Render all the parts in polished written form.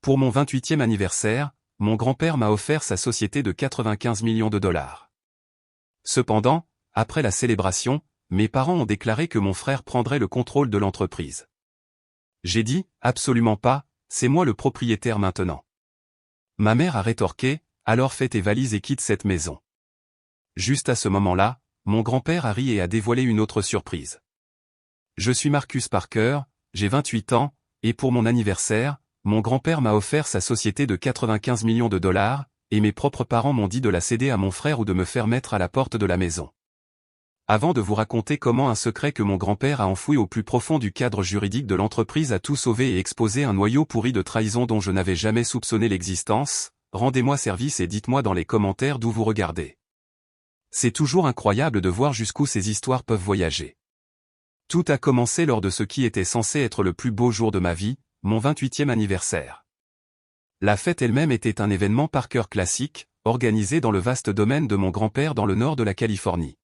Pour mon 28e anniversaire, mon grand-père m'a offert sa société de 95 millions de dollars. Cependant, après la célébration, mes parents ont déclaré que mon frère prendrait le contrôle de l'entreprise. J'ai dit, absolument pas, c'est moi le propriétaire maintenant. Ma mère a rétorqué, alors fais tes valises et quitte cette maison. Juste à ce moment-là, mon grand-père a ri et a dévoilé une autre surprise. Je suis Marcus Parker, j'ai 28 ans, et pour mon anniversaire, mon grand-père m'a offert sa société de 95 millions de dollars, et mes propres parents m'ont dit de la céder à mon frère ou de me faire mettre à la porte de la maison. Avant de vous raconter comment un secret que mon grand-père a enfoui au plus profond du cadre juridique de l'entreprise a tout sauvé et exposé un noyau pourri de trahison dont je n'avais jamais soupçonné l'existence, rendez-moi service et dites-moi dans les commentaires d'où vous regardez. C'est toujours incroyable de voir jusqu'où ces histoires peuvent voyager. Tout a commencé lors de ce qui était censé être le plus beau jour de ma vie, mon 28e anniversaire. La fête elle-même était un événement Parker classique, organisé dans le vaste domaine de mon grand-père dans le nord de la Californie.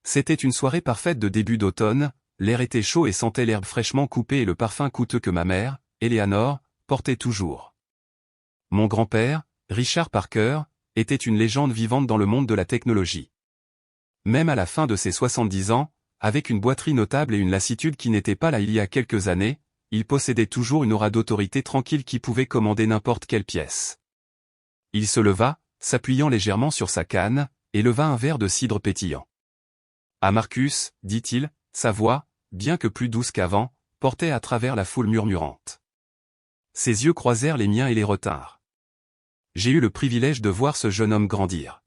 C'était une soirée parfaite de début d'automne, l'air était chaud et sentait l'herbe fraîchement coupée et le parfum coûteux que ma mère, Eleanor, portait toujours. Mon grand-père, Richard Parker, était une légende vivante dans le monde de la technologie. Même à la fin de ses 70 ans, avec une boiterie notable et une lassitude qui n'était pas là il y a quelques années, il possédait toujours une aura d'autorité tranquille qui pouvait commander n'importe quelle pièce. Il se leva, s'appuyant légèrement sur sa canne, et leva un verre de cidre pétillant. « À Marcus, dit-il, sa voix, bien que plus douce qu'avant, portait à travers la foule murmurante. Ses yeux croisèrent les miens et les retinrent. J'ai eu le privilège de voir ce jeune homme grandir.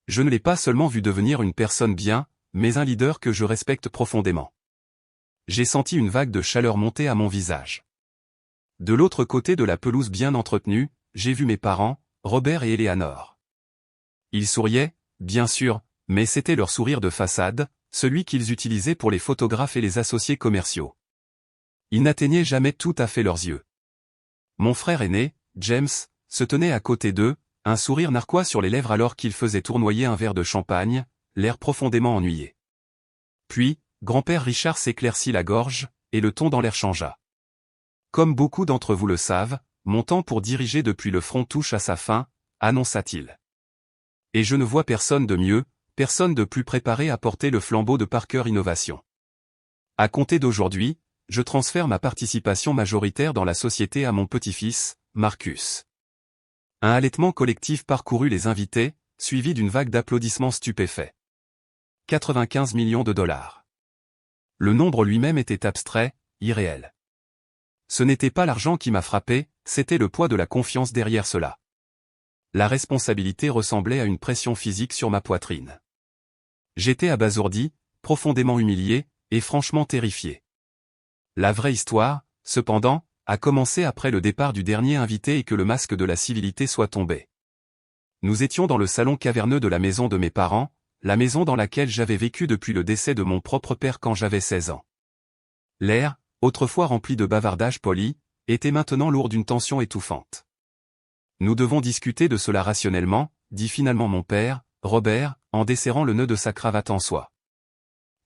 Je ne l'ai pas seulement vu devenir une personne bien, mais un leader que je respecte profondément. J'ai senti une vague de chaleur monter à mon visage. De l'autre côté de la pelouse bien entretenue, j'ai vu mes parents, Robert et Eleanor. Ils souriaient, bien sûr, mais c'était leur sourire de façade, celui qu'ils utilisaient pour les photographes et les associés commerciaux. Ils n'atteignaient jamais tout à fait leurs yeux. Mon frère aîné, James, se tenait à côté d'eux, un sourire narquois sur les lèvres alors qu'il faisait tournoyer un verre de champagne, l'air profondément ennuyé. Puis, grand-père Richard s'éclaircit la gorge, et le ton dans l'air changea. Comme beaucoup d'entre vous le savent, mon temps pour diriger depuis le front touche à sa fin, annonça-t-il. Et je ne vois personne de mieux, personne de plus préparé à porter le flambeau de Parker Innovation. À compter d'aujourd'hui, je transfère ma participation majoritaire dans la société à mon petit-fils, Marcus. Un halètement collectif parcourut les invités, suivi d'une vague d'applaudissements stupéfaits. 95 millions de dollars. Le nombre lui-même était abstrait, irréel. Ce n'était pas l'argent qui m'a frappé, c'était le poids de la confiance derrière cela. La responsabilité ressemblait à une pression physique sur ma poitrine. J'étais abasourdi, profondément humilié, et franchement terrifié. La vraie histoire, cependant, a commencé après le départ du dernier invité et que le masque de la civilité soit tombé. Nous étions dans le salon caverneux de la maison de mes parents, la maison dans laquelle j'avais vécu depuis le décès de mon propre père quand j'avais 16 ans. L'air, autrefois rempli de bavardages polis, était maintenant lourd d'une tension étouffante. Nous devons discuter de cela rationnellement, dit finalement mon père, Robert, en desserrant le nœud de sa cravate en soie.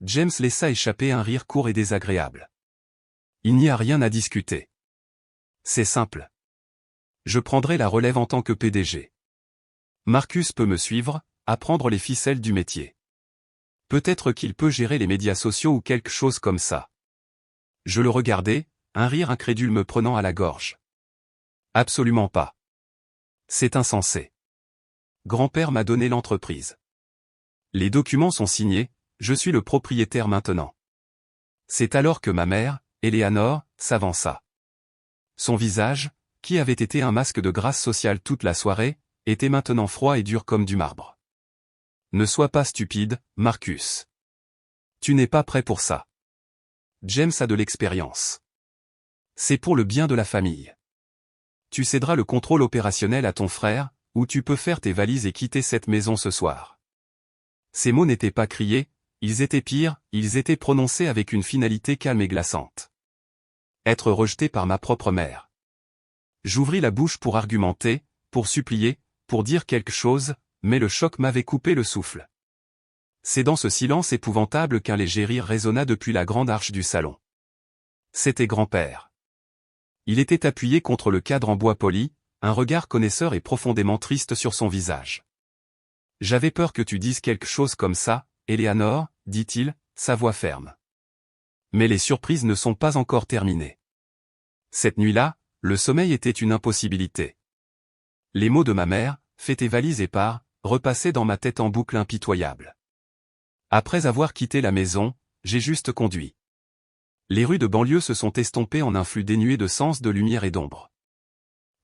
James laissa échapper un rire court et désagréable. Il n'y a rien à discuter. C'est simple. Je prendrai la relève en tant que PDG. Marcus peut me suivre, apprendre les ficelles du métier. Peut-être qu'il peut gérer les médias sociaux ou quelque chose comme ça. Je le regardais, un rire incrédule me prenant à la gorge. Absolument pas. C'est insensé. Grand-père m'a donné l'entreprise. Les documents sont signés, je suis le propriétaire maintenant. C'est alors que ma mère, Eleanor, s'avança. Son visage, qui avait été un masque de grâce sociale toute la soirée, était maintenant froid et dur comme du marbre. Ne sois pas stupide, Marcus. Tu n'es pas prêt pour ça. James a de l'expérience. C'est pour le bien de la famille. Tu céderas le contrôle opérationnel à ton frère, ou tu peux faire tes valises et quitter cette maison ce soir. Ces mots n'étaient pas criés, ils étaient pires, ils étaient prononcés avec une finalité calme et glaçante. Être rejeté par ma propre mère. J'ouvris la bouche pour argumenter, pour supplier, pour dire quelque chose, mais le choc m'avait coupé le souffle. C'est dans ce silence épouvantable qu'un léger rire résonna depuis la grande arche du salon. C'était grand-père. Il était appuyé contre le cadre en bois poli, un regard connaisseur et profondément triste sur son visage. « J'avais peur que tu dises quelque chose comme ça, Eleanor, dit-il, sa voix ferme. Mais les surprises ne sont pas encore terminées. Cette nuit-là, le sommeil était une impossibilité. Les mots de ma mère, fais tes valises et pars, repassaient dans ma tête en boucle impitoyable. Après avoir quitté la maison, j'ai juste conduit. Les rues de banlieue se sont estompées en un flux dénué de sens, de lumière et d'ombre.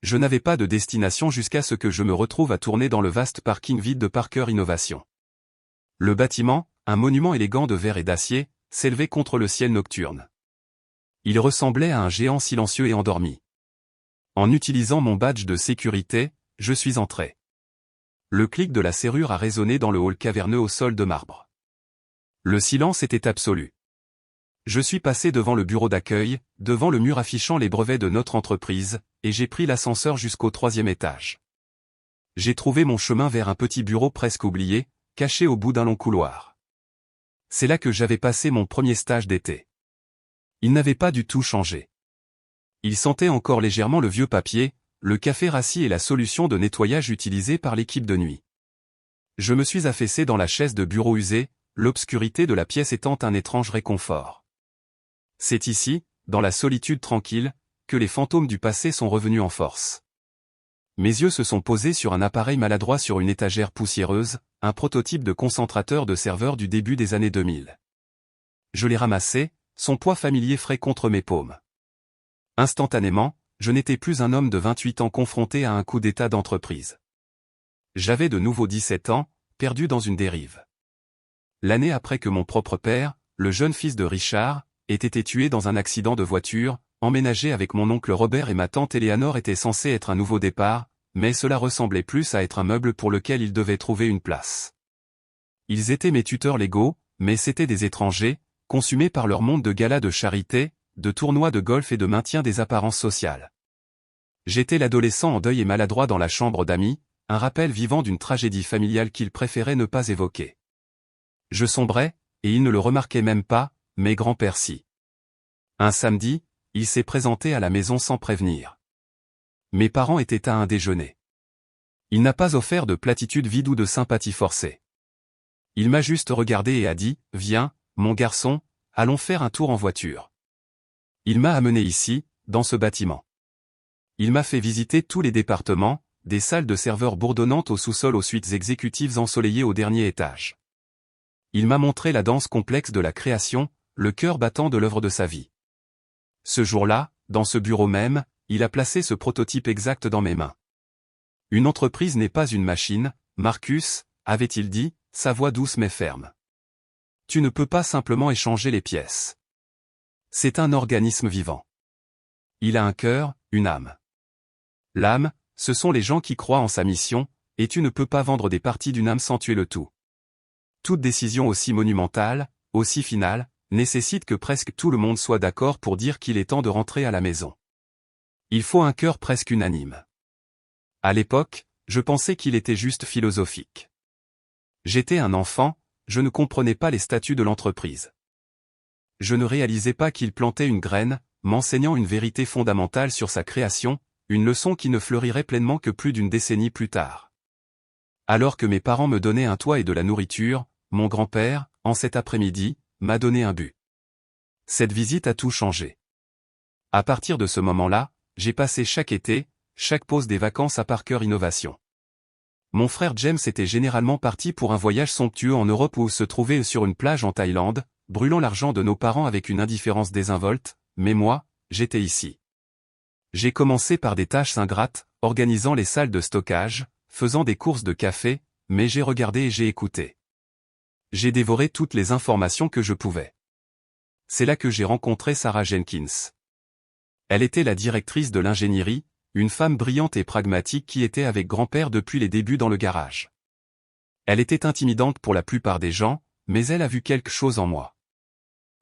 Je n'avais pas de destination jusqu'à ce que je me retrouve à tourner dans le vaste parking vide de Parker Innovation. Le bâtiment, un monument élégant de verre et d'acier, s'élevait contre le ciel nocturne. Il ressemblait à un géant silencieux et endormi. En utilisant mon badge de sécurité, je suis entré. Le clic de la serrure a résonné dans le hall caverneux au sol de marbre. Le silence était absolu. Je suis passé devant le bureau d'accueil, devant le mur affichant les brevets de notre entreprise, et j'ai pris l'ascenseur jusqu'au 3e étage. J'ai trouvé mon chemin vers un petit bureau presque oublié, caché au bout d'un long couloir. C'est là que j'avais passé mon premier stage d'été. Il n'avait pas du tout changé. Il sentait encore légèrement le vieux papier, le café rassis et la solution de nettoyage utilisée par l'équipe de nuit. Je me suis affaissé dans la chaise de bureau usée, l'obscurité de la pièce étant un étrange réconfort. C'est ici, dans la solitude tranquille, que les fantômes du passé sont revenus en force. Mes yeux se sont posés sur un appareil maladroit sur une étagère poussiéreuse, un prototype de concentrateur de serveur du début des années 2000. Je l'ai ramassé, son poids familier frais contre mes paumes. Instantanément, je n'étais plus un homme de 28 ans confronté à un coup d'état d'entreprise. J'avais de nouveau 17 ans, perdu dans une dérive. L'année après que mon propre père, le jeune fils de Richard, ait été tué dans un accident de voiture, emménagé avec mon oncle Robert et ma tante Eleanor était censé être un nouveau départ, mais cela ressemblait plus à être un meuble pour lequel ils devaient trouver une place. Ils étaient mes tuteurs légaux, mais c'étaient des étrangers, consumés par leur monde de galas de charité, de tournois de golf et de maintien des apparences sociales. J'étais l'adolescent en deuil et maladroit dans la chambre d'amis, un rappel vivant d'une tragédie familiale qu'ils préféraient ne pas évoquer. Je sombrais, et ils ne le remarquaient même pas, mais grand-père si. Un samedi, il s'est présenté à la maison sans prévenir. Mes parents étaient à un déjeuner. Il n'a pas offert de platitude vide ou de sympathie forcée. Il m'a juste regardé et a dit, « Viens, mon garçon, allons faire un tour en voiture. » Il m'a amené ici, dans ce bâtiment. Il m'a fait visiter tous les départements, des salles de serveurs bourdonnantes au sous-sol aux suites exécutives ensoleillées au dernier étage. Il m'a montré la danse complexe de la création, le cœur battant de l'œuvre de sa vie. Ce jour-là, dans ce bureau même, il a placé ce prototype exact dans mes mains. Une entreprise n'est pas une machine, Marcus, avait-il dit, sa voix douce mais ferme. Tu ne peux pas simplement échanger les pièces. C'est un organisme vivant. Il a un cœur, une âme. L'âme, ce sont les gens qui croient en sa mission, et tu ne peux pas vendre des parties d'une âme sans tuer le tout. Toute décision aussi monumentale, aussi finale, nécessite que presque tout le monde soit d'accord pour dire qu'il est temps de rentrer à la maison. Il faut un cœur presque unanime. À l'époque, je pensais qu'il était juste philosophique. J'étais un enfant, je ne comprenais pas les statuts de l'entreprise. Je ne réalisais pas qu'il plantait une graine, m'enseignant une vérité fondamentale sur sa création, une leçon qui ne fleurirait pleinement que plus d'une décennie plus tard. Alors que mes parents me donnaient un toit et de la nourriture, mon grand-père, en cet après-midi, m'a donné un but. Cette visite a tout changé. À partir de ce moment-là, j'ai passé chaque été, chaque pause des vacances à Parker Innovation. Mon frère James était généralement parti pour un voyage somptueux en Europe ou se trouvait sur une plage en Thaïlande, brûlant l'argent de nos parents avec une indifférence désinvolte, mais moi, j'étais ici. J'ai commencé par des tâches ingrates, organisant les salles de stockage, faisant des courses de café, mais j'ai regardé et j'ai écouté. J'ai dévoré toutes les informations que je pouvais. C'est là que j'ai rencontré Sarah Jenkins. Elle était la directrice de l'ingénierie, une femme brillante et pragmatique qui était avec grand-père depuis les débuts dans le garage. Elle était intimidante pour la plupart des gens, mais elle a vu quelque chose en moi.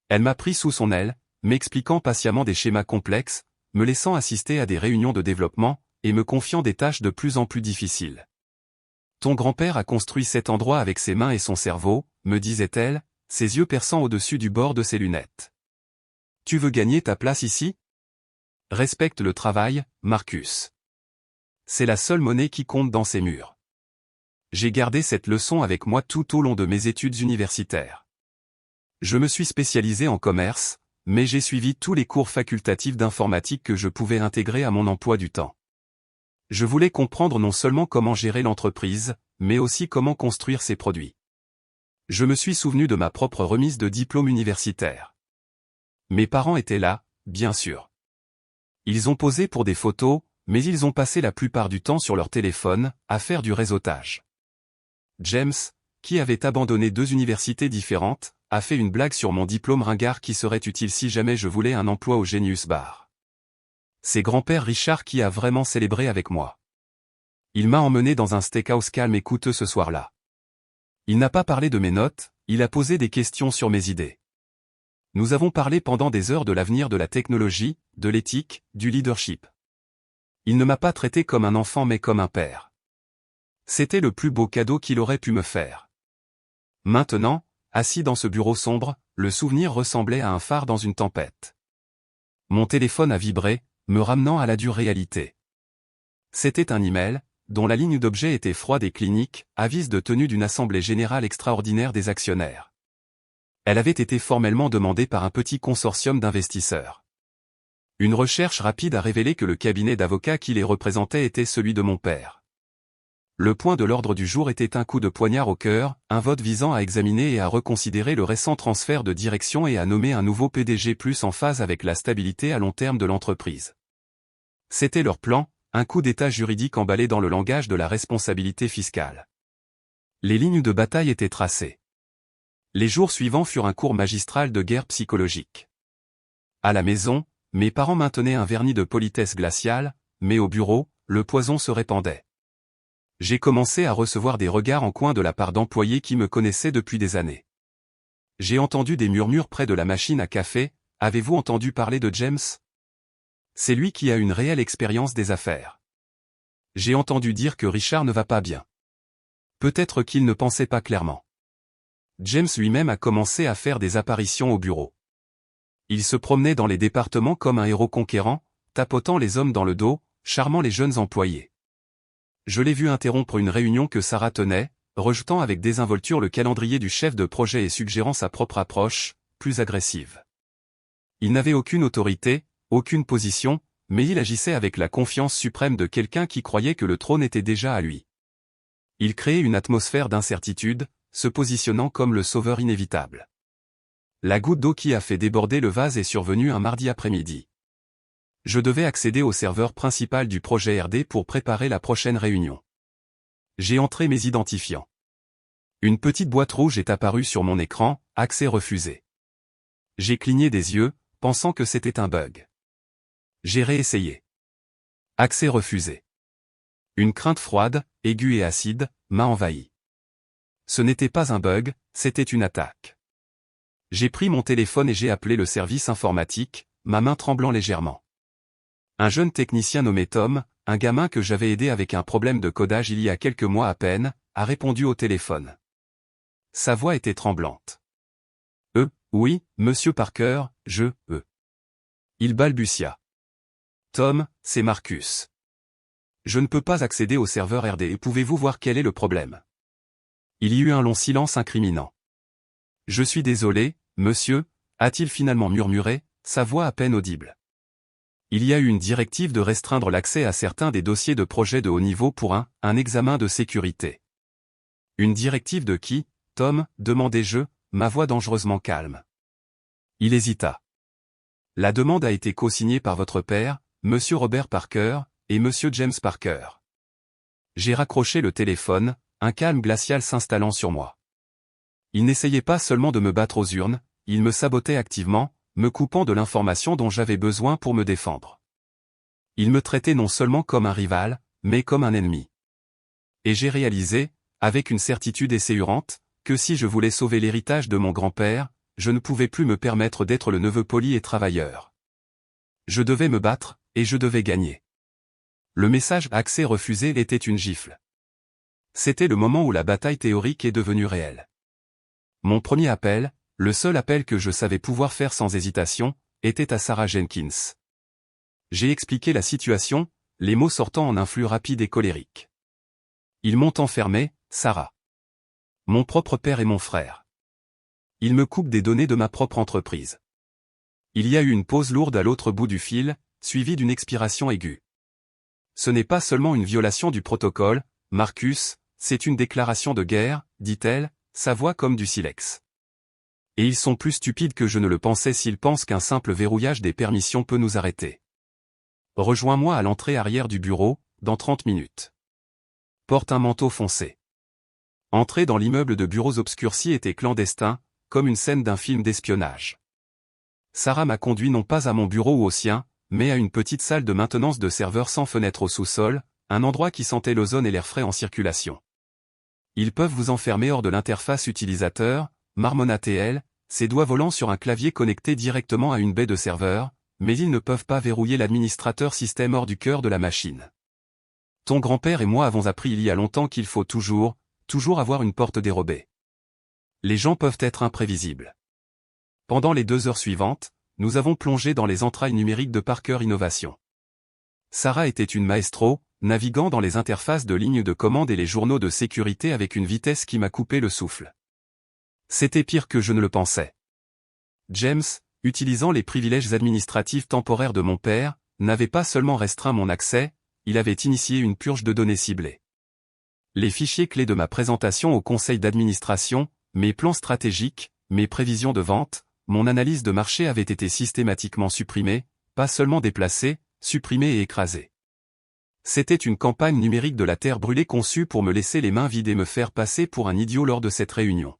Elle m'a pris sous son aile, m'expliquant patiemment des schémas complexes, me laissant assister à des réunions de développement, et me confiant des tâches de plus en plus difficiles. Ton grand-père a construit cet endroit avec ses mains et son cerveau, me disait-elle, ses yeux perçant au-dessus du bord de ses lunettes. Tu veux gagner ta place ici ? Respecte le travail, Marcus. C'est la seule monnaie qui compte dans ces murs. J'ai gardé cette leçon avec moi tout au long de mes études universitaires. Je me suis spécialisé en commerce, mais j'ai suivi tous les cours facultatifs d'informatique que je pouvais intégrer à mon emploi du temps. Je voulais comprendre non seulement comment gérer l'entreprise, mais aussi comment construire ses produits. Je me suis souvenu de ma propre remise de diplôme universitaire. Mes parents étaient là, bien sûr. Ils ont posé pour des photos, mais ils ont passé la plupart du temps sur leur téléphone, à faire du réseautage. James, qui avait abandonné 2 universités différentes, a fait une blague sur mon diplôme ringard qui serait utile si jamais je voulais un emploi au Genius Bar. C'est grand-père Richard qui a vraiment célébré avec moi. Il m'a emmené dans un steakhouse calme et coûteux ce soir-là. Il n'a pas parlé de mes notes, il a posé des questions sur mes idées. Nous avons parlé pendant des heures de l'avenir de la technologie, de l'éthique, du leadership. Il ne m'a pas traité comme un enfant mais comme un père. C'était le plus beau cadeau qu'il aurait pu me faire. Maintenant, assis dans ce bureau sombre, le souvenir ressemblait à un phare dans une tempête. Mon téléphone a vibré, me ramenant à la dure réalité. C'était un email, dont la ligne d'objet était froide et clinique, avis de tenue d'une assemblée générale extraordinaire des actionnaires. Elle avait été formellement demandée par un petit consortium d'investisseurs. Une recherche rapide a révélé que le cabinet d'avocats qui les représentait était celui de mon père. Le point de l'ordre du jour était un coup de poignard au cœur, un vote visant à examiner et à reconsidérer le récent transfert de direction et à nommer un nouveau PDG plus en phase avec la stabilité à long terme de l'entreprise. C'était leur plan, un coup d'état juridique emballé dans le langage de la responsabilité fiscale. Les lignes de bataille étaient tracées. Les jours suivants furent un cours magistral de guerre psychologique. À la maison, mes parents maintenaient un vernis de politesse glaciale, mais au bureau, le poison se répandait. J'ai commencé à recevoir des regards en coin de la part d'employés qui me connaissaient depuis des années. J'ai entendu des murmures près de la machine à café, « Avez-vous entendu parler de James ? C'est lui qui a une réelle expérience des affaires. » J'ai entendu dire que Richard ne va pas bien. Peut-être qu'il ne pensait pas clairement. James lui-même a commencé à faire des apparitions au bureau. Il se promenait dans les départements comme un héros conquérant, tapotant les hommes dans le dos, charmant les jeunes employés. Je l'ai vu interrompre une réunion que Sarah tenait, rejetant avec désinvolture le calendrier du chef de projet et suggérant sa propre approche, plus agressive. Il n'avait aucune autorité, aucune position, mais il agissait avec la confiance suprême de quelqu'un qui croyait que le trône était déjà à lui. Il créait une atmosphère d'incertitude, se positionnant comme le sauveur inévitable. La goutte d'eau qui a fait déborder le vase est survenue un mardi après-midi. Je devais accéder au serveur principal du projet RD pour préparer la prochaine réunion. J'ai entré mes identifiants. Une petite boîte rouge est apparue sur mon écran, accès refusé. J'ai cligné des yeux, pensant que c'était un bug. J'ai réessayé. Accès refusé. Une crainte froide, aiguë et acide, m'a envahi. Ce n'était pas un bug, c'était une attaque. J'ai pris mon téléphone et j'ai appelé le service informatique, ma main tremblant légèrement. Un jeune technicien nommé Tom, un gamin que j'avais aidé avec un problème de codage il y a quelques mois à peine, a répondu au téléphone. Sa voix était tremblante. Oui, monsieur Parker, Il balbutia. Tom, c'est Marcus. Je ne peux pas accéder au serveur RD. Pouvez-vous voir quel est le problème? Il y eut un long silence incriminant. Je suis désolé, monsieur, a-t-il finalement murmuré, sa voix à peine audible. Il y a eu une directive de restreindre l'accès à certains des dossiers de projets de haut niveau pour un examen de sécurité. Une directive de qui, Tom, demandai-je, ma voix dangereusement calme. Il hésita. La demande a été co-signée par votre père, monsieur Robert Parker, et monsieur James Parker. J'ai raccroché le téléphone, un calme glacial s'installant sur moi. Il n'essayait pas seulement de me battre aux urnes, il me sabotait activement, me coupant de l'information dont j'avais besoin pour me défendre. Il me traitait non seulement comme un rival, mais comme un ennemi. Et j'ai réalisé, avec une certitude esséurante, que si je voulais sauver l'héritage de mon grand-père, je ne pouvais plus me permettre d'être le neveu poli et travailleur. Je devais me battre, et je devais gagner. Le message accès refusé était une gifle. C'était le moment où la bataille théorique est devenue réelle. Mon premier appel, le seul appel que je savais pouvoir faire sans hésitation, était à Sarah Jenkins. J'ai expliqué la situation, les mots sortant en un flux rapide et colérique. Ils m'ont enfermé, Sarah. Mon propre père et mon frère. Ils me coupent des données de ma propre entreprise. Il y a eu une pause lourde à l'autre bout du fil, suivie d'une expiration aiguë. Ce n'est pas seulement une violation du protocole, Marcus, c'est une déclaration de guerre, dit-elle, sa voix comme du silex. Et ils sont plus stupides que je ne le pensais s'ils pensent qu'un simple verrouillage des permissions peut nous arrêter. Rejoins-moi à l'entrée arrière du bureau, dans 30 minutes. Porte un manteau foncé. Entrer dans l'immeuble de bureaux obscurcis était clandestin, comme une scène d'un film d'espionnage. Sarah m'a conduit non pas à mon bureau ou au sien, mais à une petite salle de maintenance de serveurs sans fenêtre au sous-sol, un endroit qui sentait l'ozone et l'air frais en circulation. Ils peuvent vous enfermer hors de l'interface utilisateur, marmonnatait-elle, ses doigts volant sur un clavier connecté directement à une baie de serveur, mais ils ne peuvent pas verrouiller l'administrateur système hors du cœur de la machine. Ton grand-père et moi avons appris il y a longtemps qu'il faut toujours avoir une porte dérobée. Les gens peuvent être imprévisibles. Pendant les 2 heures suivantes, nous avons plongé dans les entrailles numériques de Parker Innovation. Sarah était une maestro, naviguant dans les interfaces de lignes de commande et les journaux de sécurité avec une vitesse qui m'a coupé le souffle. C'était pire que je ne le pensais. James, utilisant les privilèges administratifs temporaires de mon père, n'avait pas seulement restreint mon accès, il avait initié une purge de données ciblées. Les fichiers clés de ma présentation au conseil d'administration, mes plans stratégiques, mes prévisions de vente, mon analyse de marché avaient été systématiquement supprimés, pas seulement déplacés, supprimés et écrasés. C'était une campagne numérique de la terre brûlée conçue pour me laisser les mains vides et me faire passer pour un idiot lors de cette réunion.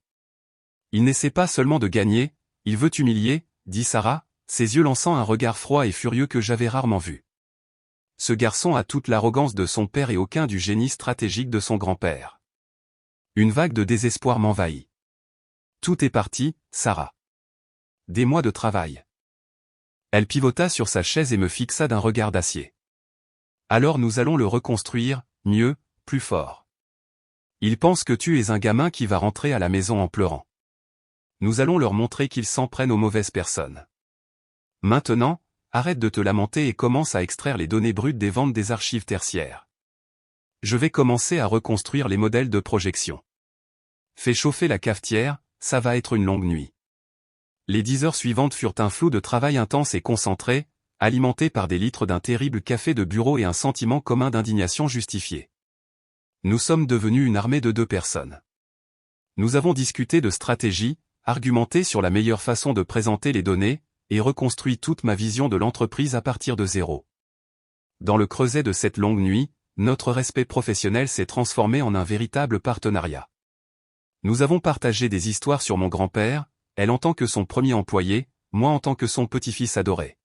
Il n'essaie pas seulement de gagner, il veut humilier, dit Sarah, ses yeux lançant un regard froid et furieux que j'avais rarement vu. Ce garçon a toute l'arrogance de son père et aucun du génie stratégique de son grand-père. Une vague de désespoir m'envahit. Tout est parti, Sarah. Des mois de travail. Elle pivota sur sa chaise et me fixa d'un regard d'acier. Alors nous allons le reconstruire, mieux, plus fort. Ils pensent que tu es un gamin qui va rentrer à la maison en pleurant. Nous allons leur montrer qu'ils s'en prennent aux mauvaises personnes. Maintenant, arrête de te lamenter et commence à extraire les données brutes des ventes des archives tertiaires. Je vais commencer à reconstruire les modèles de projection. Fais chauffer la cafetière, ça va être une longue nuit. Les 10 heures suivantes furent un flot de travail intense et concentré, alimenté par des litres d'un terrible café de bureau et un sentiment commun d'indignation justifié. Nous sommes devenus une armée de 2 personnes. Nous avons discuté de stratégie, argumenté sur la meilleure façon de présenter les données, et reconstruit toute ma vision de l'entreprise à partir de zéro. Dans le creuset de cette longue nuit, notre respect professionnel s'est transformé en un véritable partenariat. Nous avons partagé des histoires sur mon grand-père, elle en tant que son premier employé, moi en tant que son petit-fils adoré.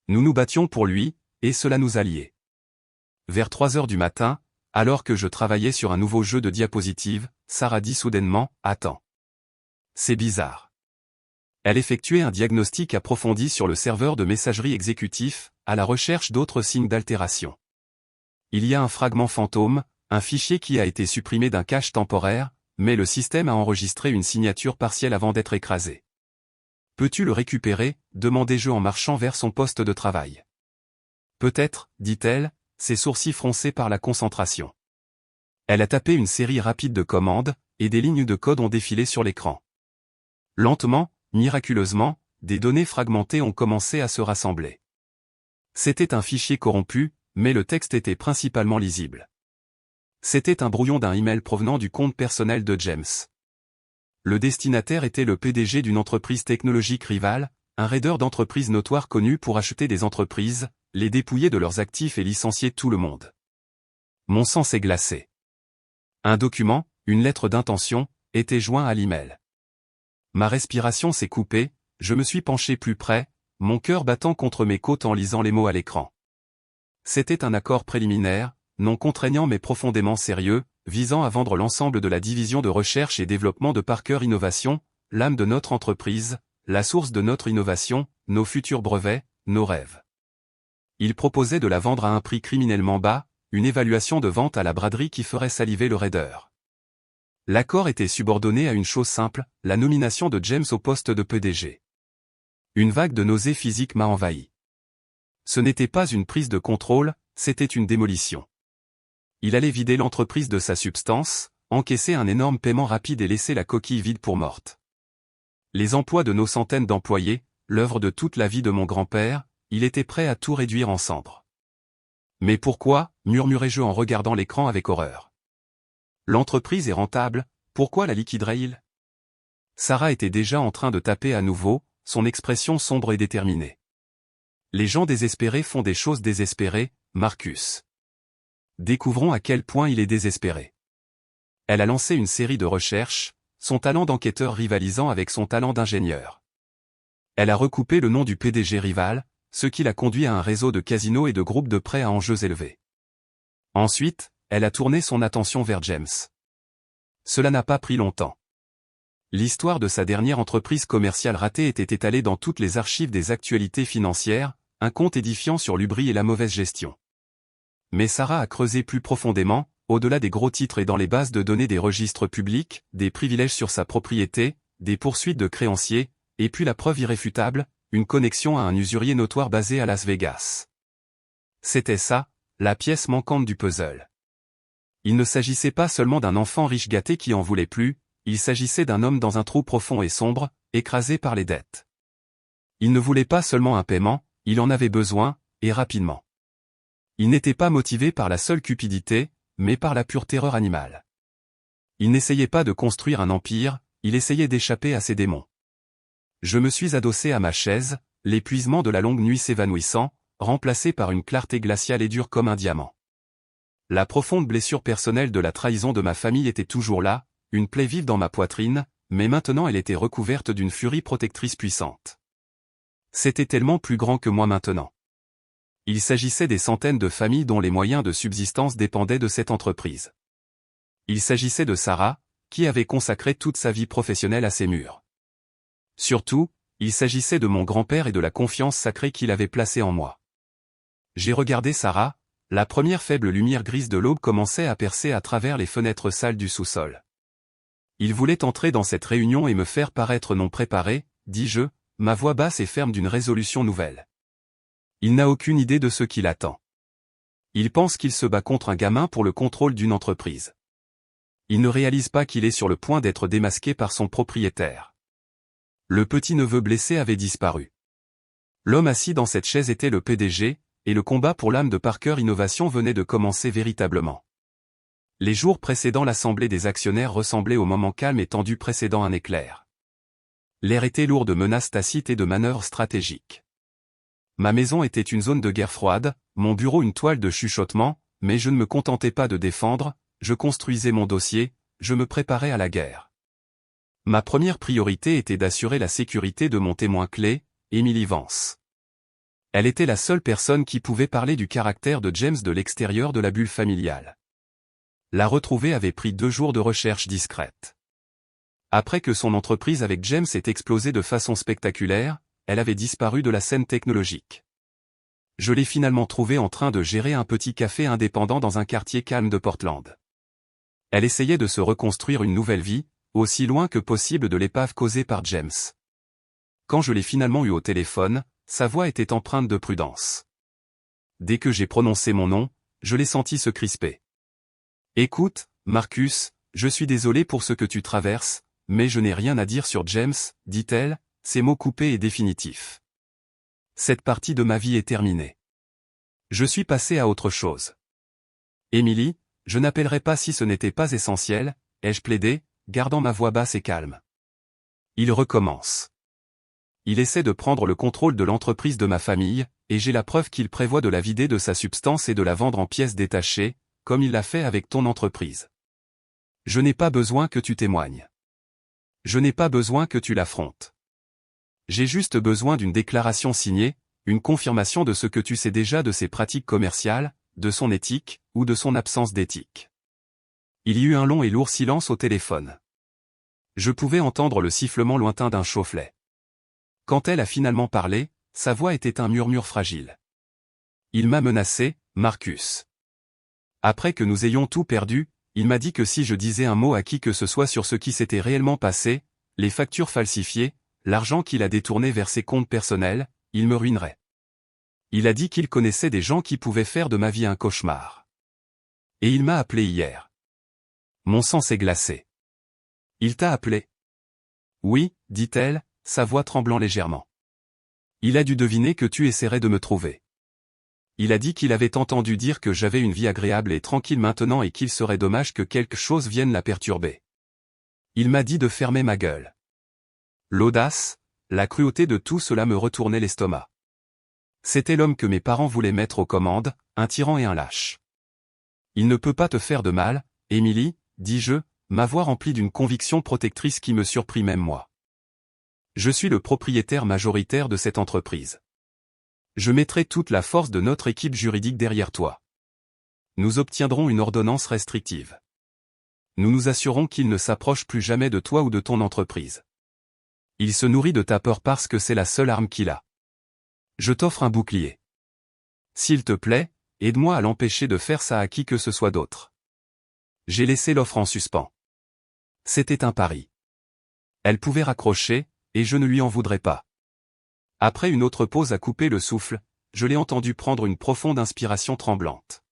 Nous nous battions pour lui, et cela nous alliait. Vers 3 heures du matin, alors que je travaillais sur un nouveau jeu de diapositives, Sarah dit soudainement, « Attends. C'est bizarre. » Elle effectuait un diagnostic approfondi sur le serveur de messagerie exécutif, à la recherche d'autres signes d'altération. Il y a un fragment fantôme, un fichier qui a été supprimé d'un cache temporaire, mais le système a enregistré une signature partielle avant d'être écrasé. Peux-tu le récupérer, demandai-je en marchant vers son poste de travail. Peut-être, dit-elle, ses sourcils froncés par la concentration. Elle a tapé une série rapide de commandes, et des lignes de code ont défilé sur l'écran. Lentement, miraculeusement, des données fragmentées ont commencé à se rassembler. C'était un fichier corrompu, mais le texte était principalement lisible. C'était un brouillon d'un email provenant du compte personnel de James. Le destinataire était le PDG d'une entreprise technologique rivale, un raideur d'entreprise notoire connu pour acheter des entreprises, les dépouiller de leurs actifs et licencier tout le monde. Mon sang s'est glacé. Un document, une lettre d'intention, était joint à l'email. Ma respiration s'est coupée, je me suis penché plus près, mon cœur battant contre mes côtes en lisant les mots à l'écran. C'était un accord préliminaire, non contraignant mais profondément sérieux, visant à vendre l'ensemble de la division de recherche et développement de Parker Innovation, l'âme de notre entreprise, la source de notre innovation, nos futurs brevets, nos rêves. Il proposait de la vendre à un prix criminellement bas, une évaluation de vente à la braderie qui ferait saliver le raideur. L'accord était subordonné à une chose simple, la nomination de James au poste de PDG. Une vague de nausées physiques m'a envahi. Ce n'était pas une prise de contrôle, c'était une démolition. Il allait vider l'entreprise de sa substance, encaisser un énorme paiement rapide et laisser la coquille vide pour morte. Les emplois de nos centaines d'employés, l'œuvre de toute la vie de mon grand-père, il était prêt à tout réduire en cendres. Mais pourquoi, murmurai-je en regardant l'écran avec horreur. L'entreprise est rentable, pourquoi la liquiderait-il? Sarah était déjà en train de taper à nouveau, son expression sombre et déterminée. Les gens désespérés font des choses désespérées, Marcus. Découvrons à quel point il est désespéré. Elle a lancé une série de recherches, son talent d'enquêteur rivalisant avec son talent d'ingénieur. Elle a recoupé le nom du PDG rival, ce qui l'a conduit à un réseau de casinos et de groupes de prêts à enjeux élevés. Ensuite, elle a tourné son attention vers James. Cela n'a pas pris longtemps. L'histoire de sa dernière entreprise commerciale ratée était étalée dans toutes les archives des actualités financières, un conte édifiant sur l'hubris et la mauvaise gestion. Mais Sarah a creusé plus profondément, au-delà des gros titres et dans les bases de données des registres publics, des privilèges sur sa propriété, des poursuites de créanciers, et puis la preuve irréfutable, une connexion à un usurier notoire basé à Las Vegas. C'était ça, la pièce manquante du puzzle. Il ne s'agissait pas seulement d'un enfant riche gâté qui en voulait plus, il s'agissait d'un homme dans un trou profond et sombre, écrasé par les dettes. Il ne voulait pas seulement un paiement, il en avait besoin, et rapidement. Il n'était pas motivé par la seule cupidité, mais par la pure terreur animale. Il n'essayait pas de construire un empire, il essayait d'échapper à ses démons. Je me suis adossé à ma chaise, l'épuisement de la longue nuit s'évanouissant, remplacé par une clarté glaciale et dure comme un diamant. La profonde blessure personnelle de la trahison de ma famille était toujours là, une plaie vive dans ma poitrine, mais maintenant elle était recouverte d'une furie protectrice puissante. C'était tellement plus grand que moi maintenant. Il s'agissait des centaines de familles dont les moyens de subsistance dépendaient de cette entreprise. Il s'agissait de Sarah, qui avait consacré toute sa vie professionnelle à ces murs. Surtout, il s'agissait de mon grand-père et de la confiance sacrée qu'il avait placée en moi. J'ai regardé Sarah, la première faible lumière grise de l'aube commençait à percer à travers les fenêtres sales du sous-sol. Il voulait entrer dans cette réunion et me faire paraître non préparé, dis-je, ma voix basse et ferme d'une résolution nouvelle. Il n'a aucune idée de ce qui l'attend. Il pense qu'il se bat contre un gamin pour le contrôle d'une entreprise. Il ne réalise pas qu'il est sur le point d'être démasqué par son propriétaire. Le petit-neveu blessé avait disparu. L'homme assis dans cette chaise était le PDG, et le combat pour l'âme de Parker Innovation venait de commencer véritablement. Les jours précédant l'assemblée des actionnaires ressemblaient au moment calme et tendu précédant un éclair. L'air était lourd de menaces tacites et de manœuvres stratégiques. Ma maison était une zone de guerre froide, mon bureau une toile de chuchotement, mais je ne me contentais pas de défendre, je construisais mon dossier, je me préparais à la guerre. Ma première priorité était d'assurer la sécurité de mon témoin clé, Emily Vance. Elle était la seule personne qui pouvait parler du caractère de James de l'extérieur de la bulle familiale. La retrouver avait pris 2 jours de recherche discrète. Après que son entreprise avec James ait explosé de façon spectaculaire, elle avait disparu de la scène technologique. Je l'ai finalement trouvée en train de gérer un petit café indépendant dans un quartier calme de Portland. Elle essayait de se reconstruire une nouvelle vie, aussi loin que possible de l'épave causée par James. Quand je l'ai finalement eu au téléphone, sa voix était empreinte de prudence. Dès que j'ai prononcé mon nom, je l'ai senti se crisper. « Écoute, Marcus, je suis désolé pour ce que tu traverses, mais je n'ai rien à dire sur James, dit-elle, ses mots coupés et définitifs. Cette partie de ma vie est terminée. Je suis passé à autre chose. Emily, je n'appellerai pas si ce n'était pas essentiel, ai-je plaidé, gardant ma voix basse et calme. Il recommence. Il essaie de prendre le contrôle de l'entreprise de ma famille, et j'ai la preuve qu'il prévoit de la vider de sa substance et de la vendre en pièces détachées, comme il l'a fait avec ton entreprise. Je n'ai pas besoin que tu témoignes. Je n'ai pas besoin que tu l'affrontes. J'ai juste besoin d'une déclaration signée, une confirmation de ce que tu sais déjà de ses pratiques commerciales, de son éthique, ou de son absence d'éthique. Il y eut un long et lourd silence au téléphone. Je pouvais entendre le sifflement lointain d'un chauffelet. Quand elle a finalement parlé, sa voix était un murmure fragile. Il m'a menacé, Marcus. Après que nous ayons tout perdu, il m'a dit que si je disais un mot à qui que ce soit sur ce qui s'était réellement passé, les factures falsifiées, l'argent qu'il a détourné vers ses comptes personnels, il me ruinerait. Il a dit qu'il connaissait des gens qui pouvaient faire de ma vie un cauchemar. Et il m'a appelé hier. Mon sang s'est glacé. Il t'a appelé? Oui, dit-elle, sa voix tremblant légèrement. Il a dû deviner que tu essaierais de me trouver. Il a dit qu'il avait entendu dire que j'avais une vie agréable et tranquille maintenant et qu'il serait dommage que quelque chose vienne la perturber. Il m'a dit de fermer ma gueule. L'audace, la cruauté de tout cela me retournait l'estomac. C'était l'homme que mes parents voulaient mettre aux commandes, un tyran et un lâche. Il ne peut pas te faire de mal, Émilie, dis-je, ma voix remplie d'une conviction protectrice qui me surprit même moi. Je suis le propriétaire majoritaire de cette entreprise. Je mettrai toute la force de notre équipe juridique derrière toi. Nous obtiendrons une ordonnance restrictive. Nous nous assurons qu'il ne s'approche plus jamais de toi ou de ton entreprise. Il se nourrit de ta peur parce que c'est la seule arme qu'il a. Je t'offre un bouclier. S'il te plaît, aide-moi à l'empêcher de faire ça à qui que ce soit d'autre. J'ai laissé l'offre en suspens. C'était un pari. Elle pouvait raccrocher, et je ne lui en voudrais pas. Après une autre pause à couper le souffle, je l'ai entendu prendre une profonde inspiration tremblante.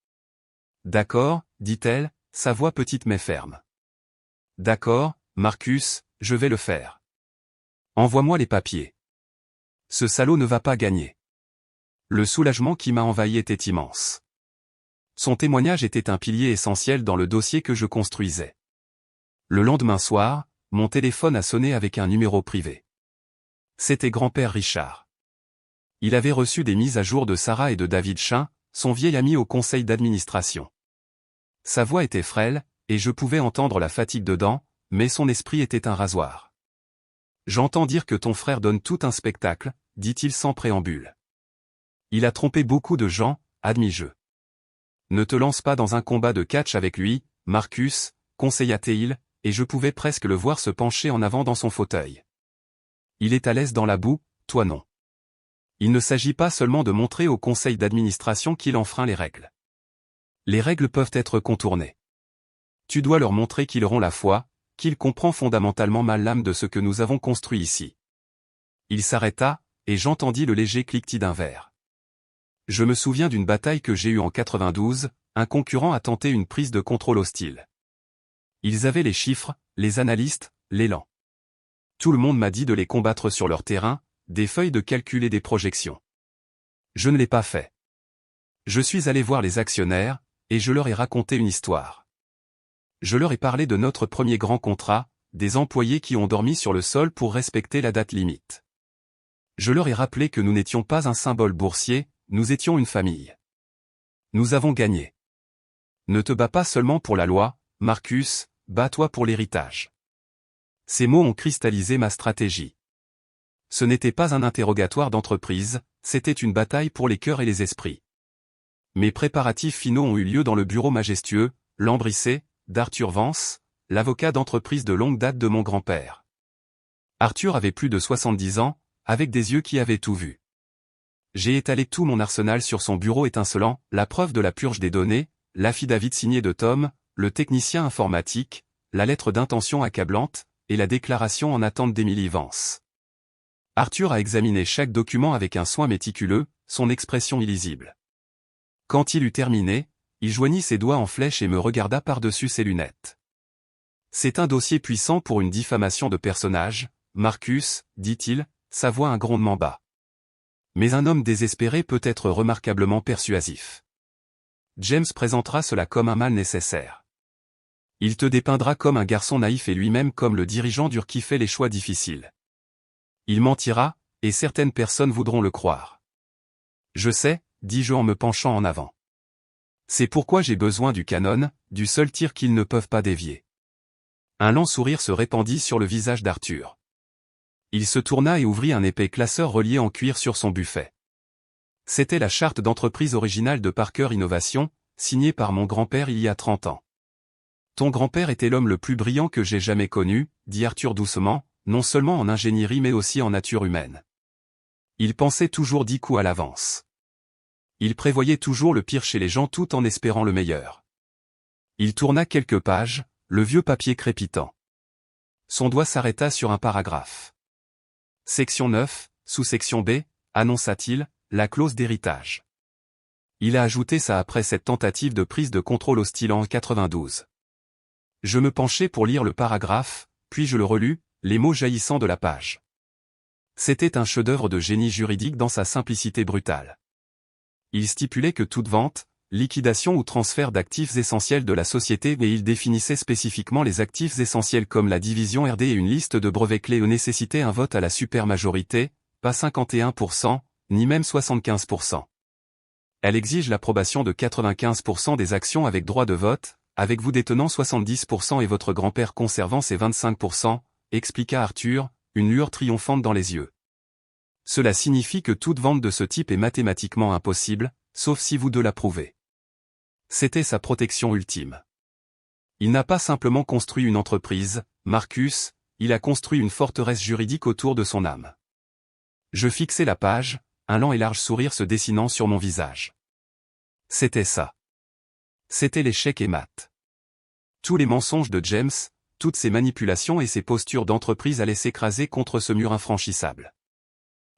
D'accord, dit-elle, sa voix petite mais ferme. D'accord, Marcus, je vais le faire. Envoie-moi les papiers. Ce salaud ne va pas gagner. Le soulagement qui m'a envahi était immense. Son témoignage était un pilier essentiel dans le dossier que je construisais. Le lendemain soir, mon téléphone a sonné avec un numéro privé. C'était grand-père Richard. Il avait reçu des mises à jour de Sarah et de David Chin, son vieil ami au conseil d'administration. Sa voix était frêle, et je pouvais entendre la fatigue dedans, mais son esprit était un rasoir. J'entends dire que ton frère donne tout un spectacle, dit-il sans préambule. Il a trompé beaucoup de gens, admis-je. Ne te lance pas dans un combat de catch avec lui, Marcus, conseilla-t-il, et je pouvais presque le voir se pencher en avant dans son fauteuil. Il est à l'aise dans la boue, toi non. Il ne s'agit pas seulement de montrer au conseil d'administration qu'il enfreint les règles. Les règles peuvent être contournées. Tu dois leur montrer qu'ils auront la foi, qu'il comprend fondamentalement mal l'âme de ce que nous avons construit ici. Il s'arrêta, et j'entendis le léger cliquetis d'un verre. Je me souviens d'une bataille que j'ai eue en 92, un concurrent a tenté une prise de contrôle hostile. Ils avaient les chiffres, les analystes, l'élan. Tout le monde m'a dit de les combattre sur leur terrain, des feuilles de calcul et des projections. Je ne l'ai pas fait. Je suis allé voir les actionnaires, et je leur ai raconté une histoire. Je leur ai parlé de notre premier grand contrat, des employés qui ont dormi sur le sol pour respecter la date limite. Je leur ai rappelé que nous n'étions pas un symbole boursier, nous étions une famille. Nous avons gagné. Ne te bats pas seulement pour la loi, Marcus, bats-toi pour l'héritage. Ces mots ont cristallisé ma stratégie. Ce n'était pas un interrogatoire d'entreprise, c'était une bataille pour les cœurs et les esprits. Mes préparatifs finaux ont eu lieu dans le bureau majestueux, lambrissé, d'Arthur Vance, l'avocat d'entreprise de longue date de mon grand-père. Arthur avait plus de 70 ans, avec des yeux qui avaient tout vu. J'ai étalé tout mon arsenal sur son bureau étincelant, la preuve de la purge des données, l'affidavit signé de Tom, le technicien informatique, la lettre d'intention accablante, et la déclaration en attente d'Emily Vance. Arthur a examiné chaque document avec un soin méticuleux, son expression illisible. Quand il eut terminé, il joignit ses doigts en flèche et me regarda par-dessus ses lunettes. C'est un dossier puissant pour une diffamation de personnage, Marcus, dit-il, sa voix un grondement bas. Mais un homme désespéré peut être remarquablement persuasif. James présentera cela comme un mal nécessaire. Il te dépeindra comme un garçon naïf et lui-même comme le dirigeant dur qui fait les choix difficiles. Il mentira, et certaines personnes voudront le croire. Je sais, dis-je en me penchant en avant. C'est pourquoi j'ai besoin du canon, du seul tir qu'ils ne peuvent pas dévier. Un lent sourire se répandit sur le visage d'Arthur. Il se tourna et ouvrit un épais classeur relié en cuir sur son buffet. C'était la charte d'entreprise originale de Parker Innovation, signée par mon grand-père il y a 30 ans. Ton grand-père était l'homme le plus brillant que j'ai jamais connu, dit Arthur doucement, non seulement en ingénierie mais aussi en nature humaine. Il pensait toujours 10 coups à l'avance. Il prévoyait toujours le pire chez les gens tout en espérant le meilleur. Il tourna quelques pages, le vieux papier crépitant. Son doigt s'arrêta sur un paragraphe. Section 9, sous-section B, annonça-t-il, la clause d'héritage. Il a ajouté ça après cette tentative de prise de contrôle hostile en 92. Je me penchai pour lire le paragraphe, puis je le relus, les mots jaillissant de la page. C'était un chef-d'œuvre de génie juridique dans sa simplicité brutale. Il stipulait que toute vente, liquidation ou transfert d'actifs essentiels de la société, et il définissait spécifiquement les actifs essentiels comme la division RD et une liste de brevets clés nécessitait un vote à la supermajorité, pas 51%, ni même 75%. Elle exige l'approbation de 95% des actions avec droit de vote, avec vous détenant 70% et votre grand-père conservant ses 25%, expliqua Arthur, une lueur triomphante dans les yeux. Cela signifie que toute vente de ce type est mathématiquement impossible, sauf si vous deux l'approuvez. C'était sa protection ultime. Il n'a pas simplement construit une entreprise, Marcus, il a construit une forteresse juridique autour de son âme. Je fixai la page, un lent et large sourire se dessinant sur mon visage. C'était ça. C'était l'échec et mat. Tous les mensonges de James, toutes ses manipulations et ses postures d'entreprise allaient s'écraser contre ce mur infranchissable.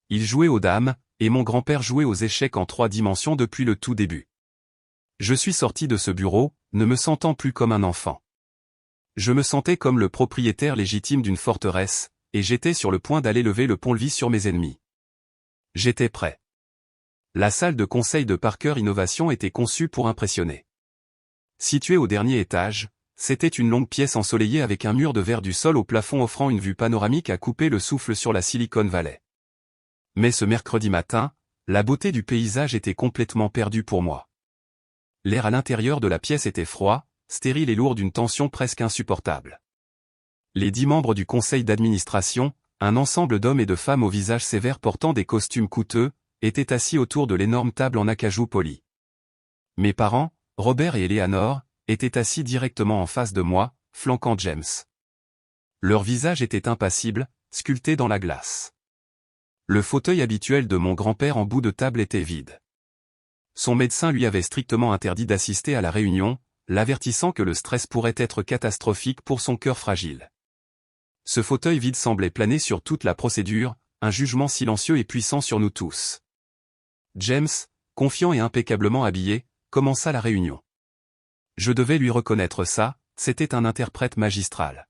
Il jouait aux dames, et mon grand-père jouait aux échecs en 3 dimensions depuis le tout début. Je suis sorti de ce bureau, ne me sentant plus comme un enfant. Je me sentais comme le propriétaire légitime d'une forteresse, et j'étais sur le point d'aller lever le pont-levis sur mes ennemis. J'étais prêt. La salle de conseil de Parker Innovation était conçue pour impressionner. Située au dernier étage, c'était une longue pièce ensoleillée avec un mur de verre du sol au plafond offrant une vue panoramique à couper le souffle sur la Silicon Valley. Mais ce mercredi matin, la beauté du paysage était complètement perdue pour moi. L'air à l'intérieur de la pièce était froid, stérile et lourd d'une tension presque insupportable. Les 10 membres du conseil d'administration, un ensemble d'hommes et de femmes au visage sévère portant des costumes coûteux, étaient assis autour de l'énorme table en acajou poli. Mes parents, Robert et Eleanor, étaient assis directement en face de moi, flanquant James. Leur visage était impassible, sculpté dans la glace. Le fauteuil habituel de mon grand-père en bout de table était vide. Son médecin lui avait strictement interdit d'assister à la réunion, l'avertissant que le stress pourrait être catastrophique pour son cœur fragile. Ce fauteuil vide semblait planer sur toute la procédure, un jugement silencieux et puissant sur nous tous. James, confiant et impeccablement habillé, commença la réunion. Je devais lui reconnaître ça, c'était un interprète magistral.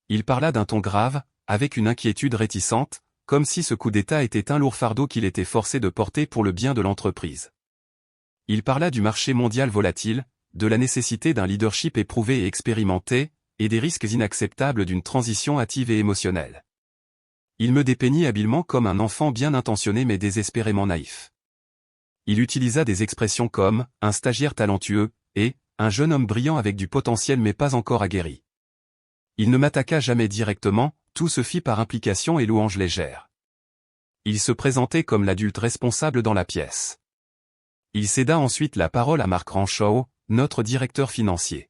Il parla d'un ton grave, avec une inquiétude réticente, comme si ce coup d'État était un lourd fardeau qu'il était forcé de porter pour le bien de l'entreprise. Il parla du marché mondial volatile, de la nécessité d'un leadership éprouvé et expérimenté, et des risques inacceptables d'une transition hâtive et émotionnelle. Il me dépeignit habilement comme un enfant bien intentionné mais désespérément naïf. Il utilisa des expressions comme « un stagiaire talentueux » et « un jeune homme brillant avec du potentiel mais pas encore aguerri ». Il ne m'attaqua jamais directement, tout se fit par implication et louange légère. Il se présentait comme l'adulte responsable dans la pièce. Il céda ensuite la parole à Mark Renshaw, notre directeur financier.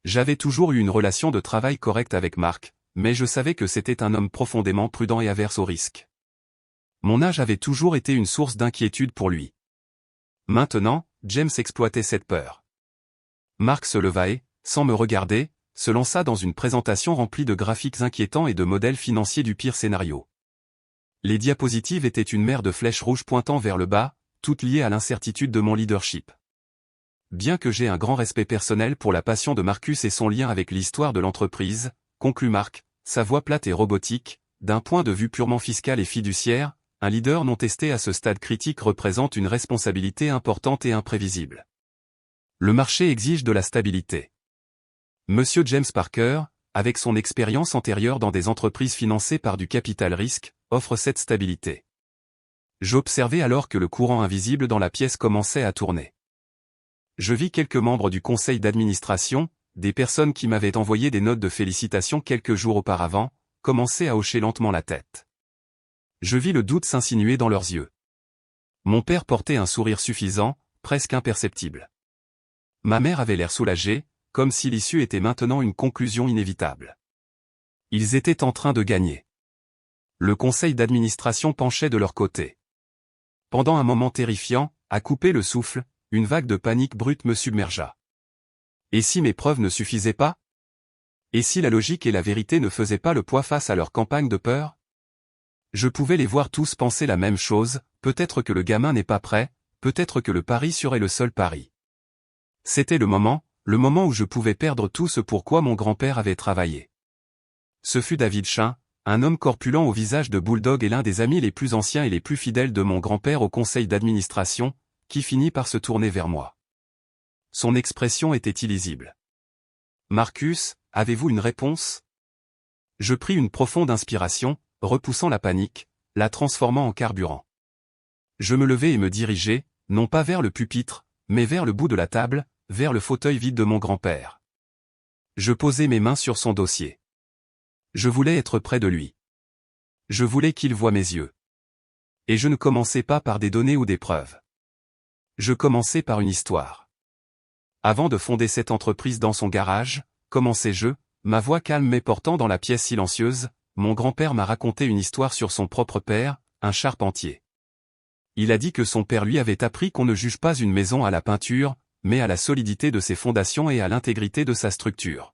J'avais toujours eu une relation de travail correcte avec Mark, mais je savais que c'était un homme profondément prudent et averse au risque. Mon âge avait toujours été une source d'inquiétude pour lui. Maintenant, James exploitait cette peur. Mark se leva et, sans me regarder, se lança dans une présentation remplie de graphiques inquiétants et de modèles financiers du pire scénario. Les diapositives étaient une mer de flèches rouges pointant vers le bas, toutes liées à l'incertitude de mon leadership. Bien que j'aie un grand respect personnel pour la passion de Marcus et son lien avec l'histoire de l'entreprise, conclut Mark, sa voix plate et robotique, d'un point de vue purement fiscal et fiduciaire, un leader non testé à ce stade critique représente une responsabilité importante et imprévisible. Le marché exige de la stabilité. Monsieur James Parker, avec son expérience antérieure dans des entreprises financées par du capital risque, offre cette stabilité. J'observais alors que le courant invisible dans la pièce commençait à tourner. Je vis quelques membres du conseil d'administration, des personnes qui m'avaient envoyé des notes de félicitations quelques jours auparavant, commencer à hocher lentement la tête. Je vis le doute s'insinuer dans leurs yeux. Mon père portait un sourire suffisant, presque imperceptible. Ma mère avait l'air soulagée, comme si l'issue était maintenant une conclusion inévitable. Ils étaient en train de gagner. Le conseil d'administration penchait de leur côté. Pendant un moment terrifiant, à couper le souffle, une vague de panique brute me submergea. Et si mes preuves ne suffisaient pas? Et si la logique et la vérité ne faisaient pas le poids face à leur campagne de peur? Je pouvais les voir tous penser la même chose, peut-être que le gamin n'est pas prêt, peut-être que le pari serait le seul pari. C'était le moment où je pouvais perdre tout ce pour quoi mon grand-père avait travaillé. Ce fut David Chain, un homme corpulent au visage de bulldog et l'un des amis les plus anciens et les plus fidèles de mon grand-père au conseil d'administration, qui finit par se tourner vers moi. Son expression était illisible. « Marcus, avez-vous une réponse ?» Je pris une profonde inspiration, repoussant la panique, la transformant en carburant. Je me levai et me dirigeai, non pas vers le pupitre, mais vers le bout de la table, vers le fauteuil vide de mon grand-père. Je posai mes mains sur son dossier. Je voulais être près de lui. Je voulais qu'il voie mes yeux. Et je ne commençais pas par des données ou des preuves. Je commençais par une histoire. Avant de fonder cette entreprise dans son garage, commençai-je, ma voix calme mais portant dans la pièce silencieuse, mon grand-père m'a raconté une histoire sur son propre père, un charpentier. Il a dit que son père lui avait appris qu'on ne juge pas une maison à la peinture, mais à la solidité de ses fondations et à l'intégrité de sa structure.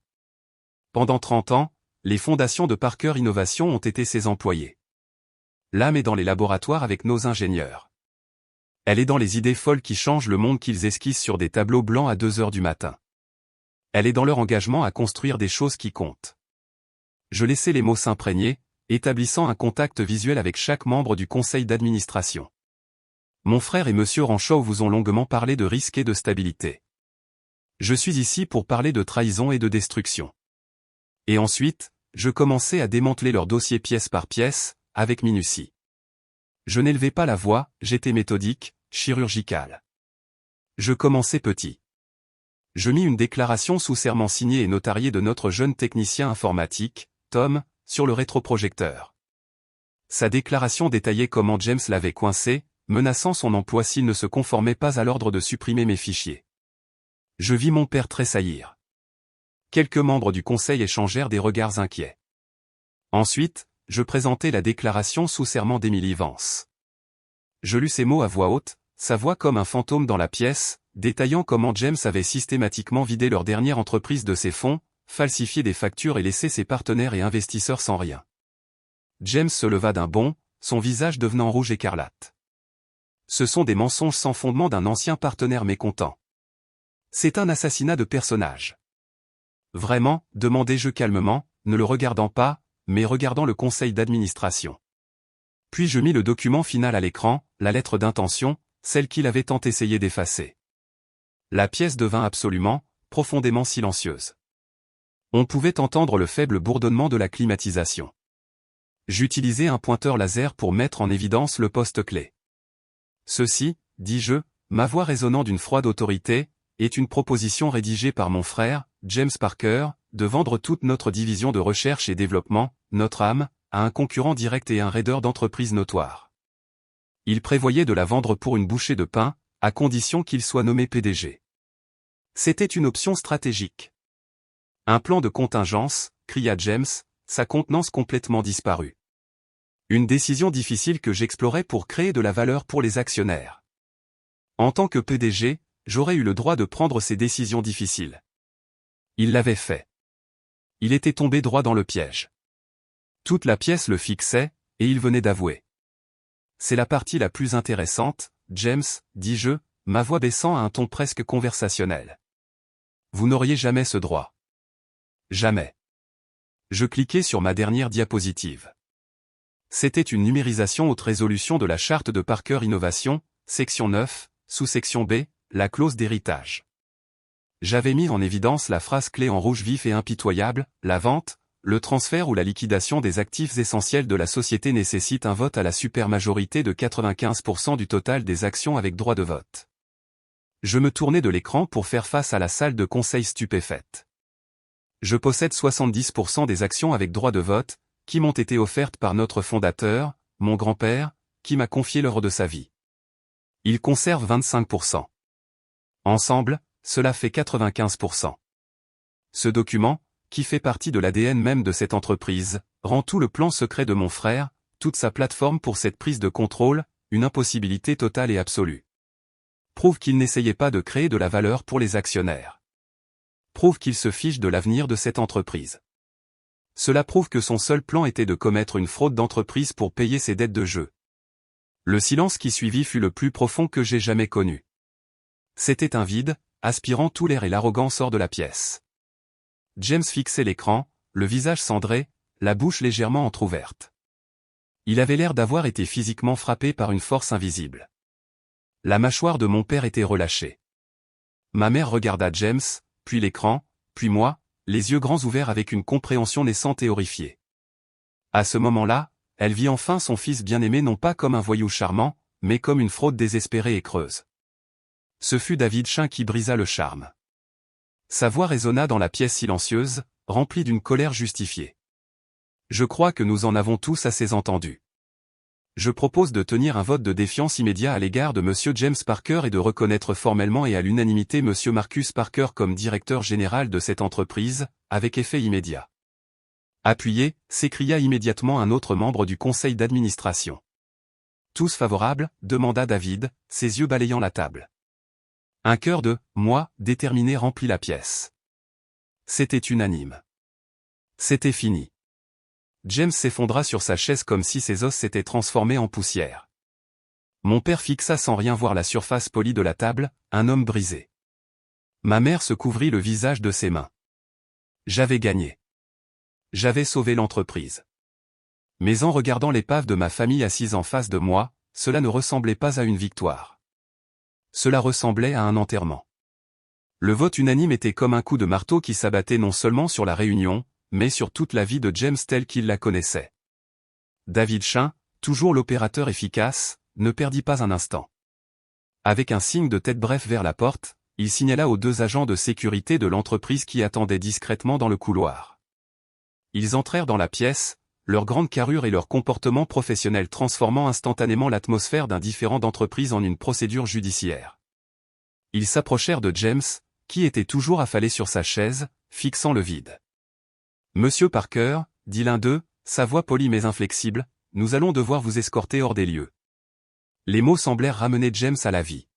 Pendant 30 ans, les fondations de Parker Innovation ont été ses employés. L'âme est dans les laboratoires avec nos ingénieurs. Elle est dans les idées folles qui changent le monde qu'ils esquissent sur des tableaux blancs à 2 heures du matin. Elle est dans leur engagement à construire des choses qui comptent. Je laissais les mots s'imprégner, établissant un contact visuel avec chaque membre du conseil d'administration. Mon frère et Monsieur Ranchot vous ont longuement parlé de risque et de stabilité. Je suis ici pour parler de trahison et de destruction. Et ensuite, je commençai à démanteler leur dossier pièce par pièce, avec minutie. Je n'élevais pas la voix, j'étais méthodique, chirurgical. Je commençai petit. Je mis une déclaration sous serment signée et notariée de notre jeune technicien informatique, Tom, sur le rétroprojecteur. Sa déclaration détaillait comment James l'avait coincé, menaçant son emploi s'il ne se conformait pas à l'ordre de supprimer mes fichiers. Je vis mon père tressaillir. Quelques membres du conseil échangèrent des regards inquiets. Ensuite, je présentai la déclaration sous serment d'Emily Vance. Je lus ces mots à voix haute, sa voix comme un fantôme dans la pièce, détaillant comment James avait systématiquement vidé leur dernière entreprise de ses fonds, falsifié des factures et laissé ses partenaires et investisseurs sans rien. James se leva d'un bond, son visage devenant rouge écarlate. Ce sont des mensonges sans fondement d'un ancien partenaire mécontent. C'est un assassinat de personnage. Vraiment, demandai-je calmement, ne le regardant pas, mais regardant le conseil d'administration. Puis je mis le document final à l'écran, la lettre d'intention, celle qu'il avait tant essayé d'effacer. La pièce devint absolument, profondément silencieuse. On pouvait entendre le faible bourdonnement de la climatisation. J'utilisai un pointeur laser pour mettre en évidence le poste clé. Ceci, dis-je, ma voix résonnant d'une froide autorité, est une proposition rédigée par mon frère, James Parker, de vendre toute notre division de recherche et développement, notre âme, à un concurrent direct et un raideur d'entreprise notoire. Il prévoyait de la vendre pour une bouchée de pain, à condition qu'il soit nommé PDG. C'était une option stratégique. Un plan de contingence, cria James, sa contenance complètement disparue. Une décision difficile que j'explorais pour créer de la valeur pour les actionnaires. En tant que PDG, j'aurais eu le droit de prendre ces décisions difficiles. Il l'avait fait. Il était tombé droit dans le piège. Toute la pièce le fixait, et il venait d'avouer. C'est la partie la plus intéressante, James, dis-je, ma voix baissant à un ton presque conversationnel. Vous n'auriez jamais ce droit. Jamais. Je cliquai sur ma dernière diapositive. C'était une numérisation haute résolution de la charte de Parker Innovation, section 9, sous-section B, la clause d'héritage. J'avais mis en évidence la phrase clé en rouge vif et impitoyable, la vente, le transfert ou la liquidation des actifs essentiels de la société nécessite un vote à la supermajorité de 95% du total des actions avec droit de vote. Je me tournai de l'écran pour faire face à la salle de conseil stupéfaite. Je possède 70% des actions avec droit de vote, qui m'ont été offertes par notre fondateur, mon grand-père, qui m'a confié l'œuvre de sa vie. Il conserve 25%. Ensemble, cela fait 95%. Ce document, qui fait partie de l'ADN même de cette entreprise, rend tout le plan secret de mon frère, toute sa plateforme pour cette prise de contrôle, une impossibilité totale et absolue. Prouve qu'il n'essayait pas de créer de la valeur pour les actionnaires. Prouve qu'il se fiche de l'avenir de cette entreprise. Cela prouve que son seul plan était de commettre une fraude d'entreprise pour payer ses dettes de jeu. Le silence qui suivit fut le plus profond que j'ai jamais connu. C'était un vide, aspirant tout l'air et l'arrogance hors de la pièce. James fixait l'écran, le visage cendré, la bouche légèrement entr'ouverte. Il avait l'air d'avoir été physiquement frappé par une force invisible. La mâchoire de mon père était relâchée. Ma mère regarda James, puis l'écran, puis moi, les yeux grands ouverts avec une compréhension naissante et horrifiée. À ce moment-là, elle vit enfin son fils bien-aimé non pas comme un voyou charmant, mais comme une fraude désespérée et creuse. Ce fut David Chain qui brisa le charme. Sa voix résonna dans la pièce silencieuse, remplie d'une colère justifiée. Je crois que nous en avons tous assez entendu. Je propose de tenir un vote de défiance immédiat à l'égard de M. James Parker et de reconnaître formellement et à l'unanimité M. Marcus Parker comme directeur général de cette entreprise, avec effet immédiat. Appuyé, s'écria immédiatement un autre membre du conseil d'administration. Tous favorables, demanda David, ses yeux balayant la table. Un chœur de « moi » déterminé remplit la pièce. C'était unanime. C'était fini. James s'effondra sur sa chaise comme si ses os s'étaient transformés en poussière. Mon père fixa sans rien voir la surface polie de la table, un homme brisé. Ma mère se couvrit le visage de ses mains. J'avais gagné. J'avais sauvé l'entreprise. Mais en regardant l'épave de ma famille assise en face de moi, cela ne ressemblait pas à une victoire. Cela ressemblait à un enterrement. Le vote unanime était comme un coup de marteau qui s'abattait non seulement sur la réunion, mais sur toute la vie de James telle qu'il la connaissait. David Chain, toujours l'opérateur efficace, ne perdit pas un instant. Avec un signe de tête bref vers la porte, il signala aux 2 agents de sécurité de l'entreprise qui attendaient discrètement dans le couloir. Ils entrèrent dans la pièce, leur grande carrure et leur comportement professionnel transformant instantanément l'atmosphère d'un différend d'entreprise en une procédure judiciaire. Ils s'approchèrent de James, qui était toujours affalé sur sa chaise, fixant le vide. « Monsieur Parker, dit l'un d'eux, sa voix polie mais inflexible, nous allons devoir vous escorter hors des lieux. » Les mots semblèrent ramener James à la vie.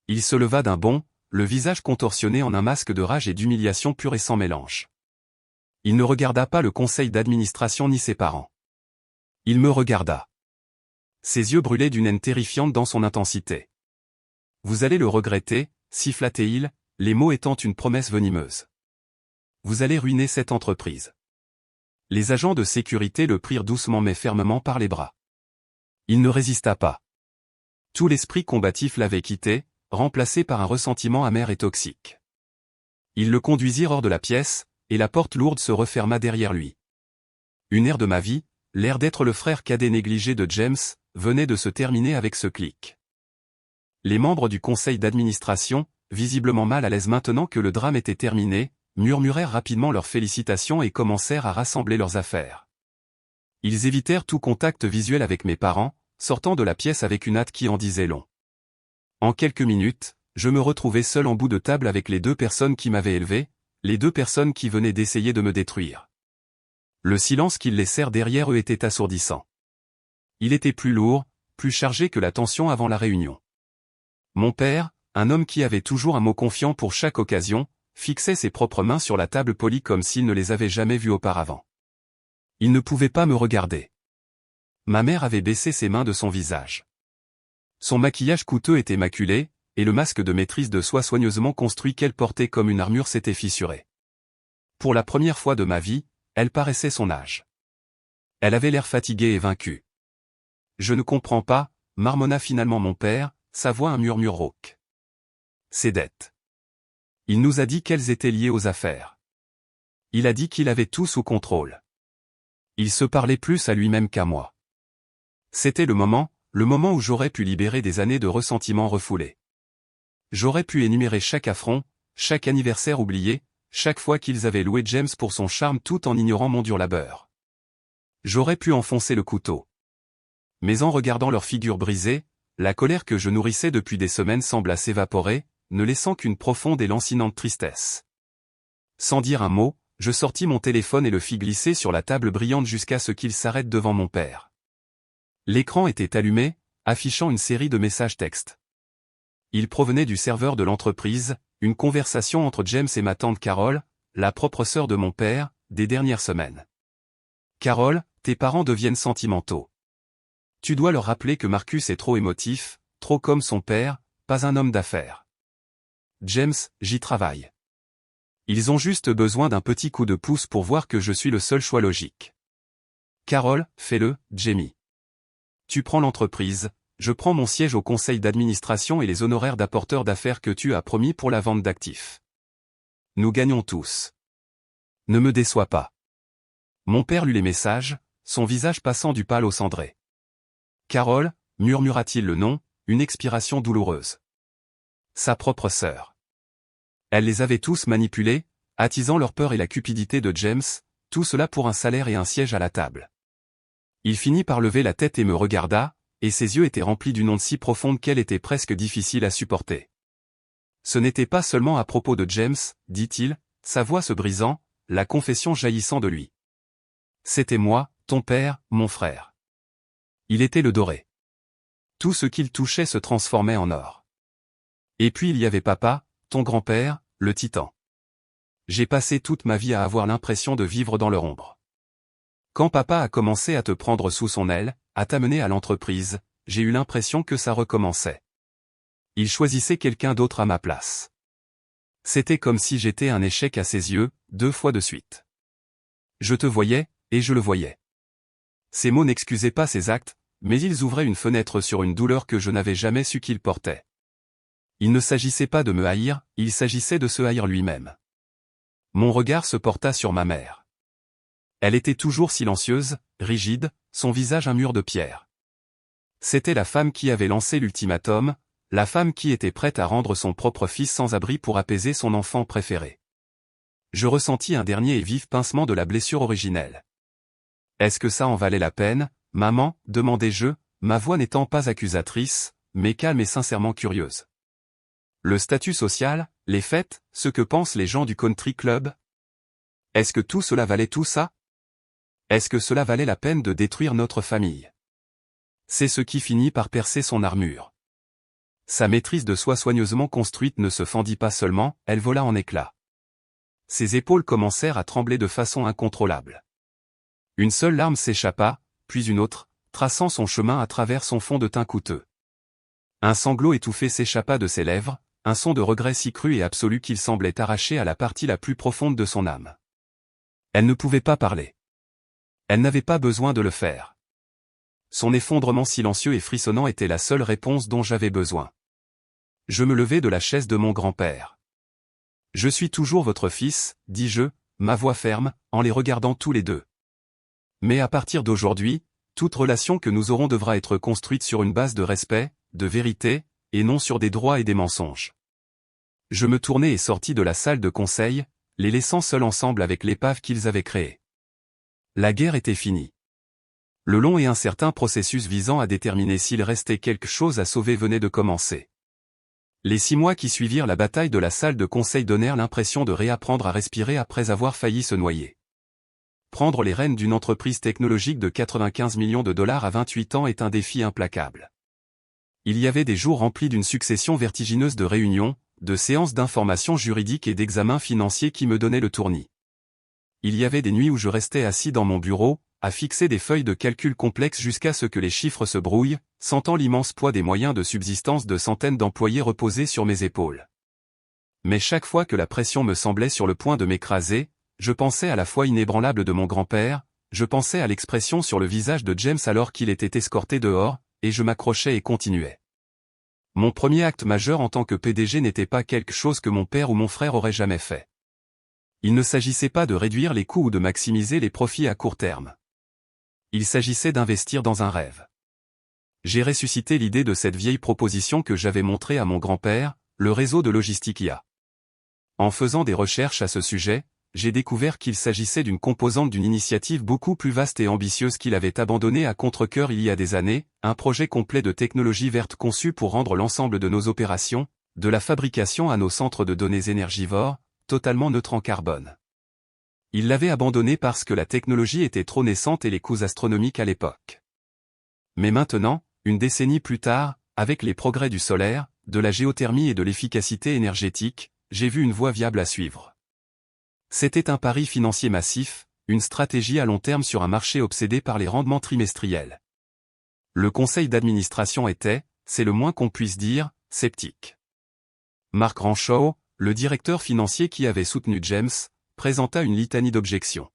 Il se leva d'un bond, le visage contorsionné en un masque de rage et d'humiliation pure et sans mélange. Il ne regarda pas le conseil d'administration ni ses parents. Il me regarda. Ses yeux brûlaient d'une haine terrifiante dans son intensité. « Vous allez le regretter, siffla-t-il, les mots étant une promesse venimeuse. Vous allez ruiner cette entreprise. » Les agents de sécurité le prirent doucement mais fermement par les bras. Il ne résista pas. Tout l'esprit combatif l'avait quitté, remplacé par un ressentiment amer et toxique. Ils le conduisirent hors de la pièce, et la porte lourde se referma derrière lui. Une ère de ma vie, l'air d'être le frère cadet négligé de James, venait de se terminer avec ce clic. Les membres du conseil d'administration, visiblement mal à l'aise maintenant que le drame était terminé, murmurèrent rapidement leurs félicitations et commencèrent à rassembler leurs affaires. Ils évitèrent tout contact visuel avec mes parents, sortant de la pièce avec une hâte qui en disait long. En quelques minutes, je me retrouvais seul en bout de table avec les 2 personnes qui m'avaient élevé, les 2 personnes qui venaient d'essayer de me détruire. Le silence qu'ils laissèrent derrière eux était assourdissant. Il était plus lourd, plus chargé que la tension avant la réunion. Mon père, un homme qui avait toujours un mot confiant pour chaque occasion, fixait ses propres mains sur la table polie comme s'il ne les avait jamais vues auparavant. Il ne pouvait pas me regarder. Ma mère avait baissé ses mains de son visage. Son maquillage coûteux était maculé, et le masque de maîtrise de soie soigneusement construit qu'elle portait comme une armure s'était fissuré. Pour la première fois de ma vie, elle paraissait son âge. Elle avait l'air fatiguée et vaincue. « Je ne comprends pas », marmonna finalement mon père, sa voix un murmure rauque. « Ses dettes. Il nous a dit qu'elles étaient liées aux affaires. Il a dit qu'il avait tout sous contrôle. Il se parlait plus à lui-même qu'à moi. C'était le moment où j'aurais pu libérer des années de ressentiment refoulés. J'aurais pu énumérer chaque affront, chaque anniversaire oublié, chaque fois qu'ils avaient loué James pour son charme tout en ignorant mon dur labeur. J'aurais pu enfoncer le couteau. Mais en regardant leurs figures brisées, la colère que je nourrissais depuis des semaines sembla s'évaporer, ne laissant qu'une profonde et lancinante tristesse. Sans dire un mot, je sortis mon téléphone et le fis glisser sur la table brillante jusqu'à ce qu'il s'arrête devant mon père. L'écran était allumé, affichant une série de messages textes. Il provenait du serveur de l'entreprise, une conversation entre James et ma tante Carole, la propre sœur de mon père, des dernières semaines. « Carole, tes parents deviennent sentimentaux. Tu dois leur rappeler que Marcus est trop émotif, trop comme son père, pas un homme d'affaires. James, j'y travaille. Ils ont juste besoin d'un petit coup de pouce pour voir que je suis le seul choix logique. Carole, fais-le, Jamie. Tu prends l'entreprise, je prends mon siège au conseil d'administration et les honoraires d'apporteur d'affaires que tu as promis pour la vente d'actifs. Nous gagnons tous. Ne me déçois pas. Mon père lut les messages, son visage passant du pâle au cendré. Carole, murmura-t-il le nom, une expiration douloureuse. Sa propre sœur. Elle les avait tous manipulés, attisant leur peur et la cupidité de James, tout cela pour un salaire et un siège à la table. Il finit par lever la tête et me regarda, et ses yeux étaient remplis d'une honte si profonde qu'elle était presque difficile à supporter. Ce n'était pas seulement à propos de James, dit-il, sa voix se brisant, la confession jaillissant de lui. C'était moi, ton père, mon frère. Il était le doré. Tout ce qu'il touchait se transformait en or. Et puis il y avait papa, ton grand-père, le titan. J'ai passé toute ma vie à avoir l'impression de vivre dans leur ombre. Quand papa a commencé à te prendre sous son aile, à t'amener à l'entreprise, j'ai eu l'impression que ça recommençait. Il choisissait quelqu'un d'autre à ma place. C'était comme si j'étais un échec à ses yeux, 2 fois de suite. Je te voyais, et je le voyais. Ces mots n'excusaient pas ses actes, mais ils ouvraient une fenêtre sur une douleur que je n'avais jamais su qu'il portait. Il ne s'agissait pas de me haïr, il s'agissait de se haïr lui-même. Mon regard se porta sur ma mère. Elle était toujours silencieuse, rigide, son visage un mur de pierre. C'était la femme qui avait lancé l'ultimatum, la femme qui était prête à rendre son propre fils sans abri pour apaiser son enfant préféré. Je ressentis un dernier et vif pincement de la blessure originelle. Est-ce que ça en valait la peine, maman, demandai-je, ma voix n'étant pas accusatrice, mais calme et sincèrement curieuse. Le statut social, les fêtes, ce que pensent les gens du country club? Est-ce que tout cela valait tout ça? Est-ce que cela valait la peine de détruire notre famille? C'est ce qui finit par percer son armure. Sa maîtrise de soi soigneusement construite ne se fendit pas seulement, elle vola en éclats. Ses épaules commencèrent à trembler de façon incontrôlable. Une seule larme s'échappa, puis une autre, traçant son chemin à travers son fond de teint coûteux. Un sanglot étouffé s'échappa de ses lèvres, un son de regret si cru et absolu qu'il semblait arraché à la partie la plus profonde de son âme. Elle ne pouvait pas parler. Elle n'avait pas besoin de le faire. Son effondrement silencieux et frissonnant était la seule réponse dont j'avais besoin. Je me levai de la chaise de mon grand-père. « Je suis toujours votre fils, dis-je, ma voix ferme, en les regardant tous les deux. Mais à partir d'aujourd'hui, toute relation que nous aurons devra être construite sur une base de respect, de vérité, et non sur des droits et des mensonges. » Je me tournai et sortis de la salle de conseil, les laissant seuls ensemble avec l'épave qu'ils avaient créée. La guerre était finie. Le long et incertain processus visant à déterminer s'il restait quelque chose à sauver venait de commencer. Les 6 mois qui suivirent la bataille de la salle de conseil donnèrent l'impression de réapprendre à respirer après avoir failli se noyer. Prendre les rênes d'une entreprise technologique de 95 millions de dollars à 28 ans est un défi implacable. Il y avait des jours remplis d'une succession vertigineuse de réunions, de séances d'information juridique et d'examens financiers qui me donnaient le tournis. Il y avait des nuits où je restais assis dans mon bureau, à fixer des feuilles de calcul complexes jusqu'à ce que les chiffres se brouillent, sentant l'immense poids des moyens de subsistance de centaines d'employés reposer sur mes épaules. Mais chaque fois que la pression me semblait sur le point de m'écraser, je pensais à la foi inébranlable de mon grand-père, je pensais à l'expression sur le visage de James alors qu'il était escorté dehors, et je m'accrochais et continuais. Mon premier acte majeur en tant que PDG n'était pas quelque chose que mon père ou mon frère auraient jamais fait. Il ne s'agissait pas de réduire les coûts ou de maximiser les profits à court terme. Il s'agissait d'investir dans un rêve. J'ai ressuscité l'idée de cette vieille proposition que j'avais montrée à mon grand-père, le réseau de logistique IA. En faisant des recherches à ce sujet, j'ai découvert qu'il s'agissait d'une composante d'une initiative beaucoup plus vaste et ambitieuse qu'il avait abandonnée à contre-cœur il y a des années, un projet complet de technologie verte conçu pour rendre l'ensemble de nos opérations, de la fabrication à nos centres de données énergivores, totalement neutre en carbone. Il l'avait abandonné parce que la technologie était trop naissante et les coûts astronomiques à l'époque. Mais maintenant, une décennie plus tard, avec les progrès du solaire, de la géothermie et de l'efficacité énergétique, j'ai vu une voie viable à suivre. C'était un pari financier massif, une stratégie à long terme sur un marché obsédé par les rendements trimestriels. Le conseil d'administration était, c'est le moins qu'on puisse dire, sceptique. Mark Renshaw, le directeur financier qui avait soutenu James, présenta une litanie d'objections.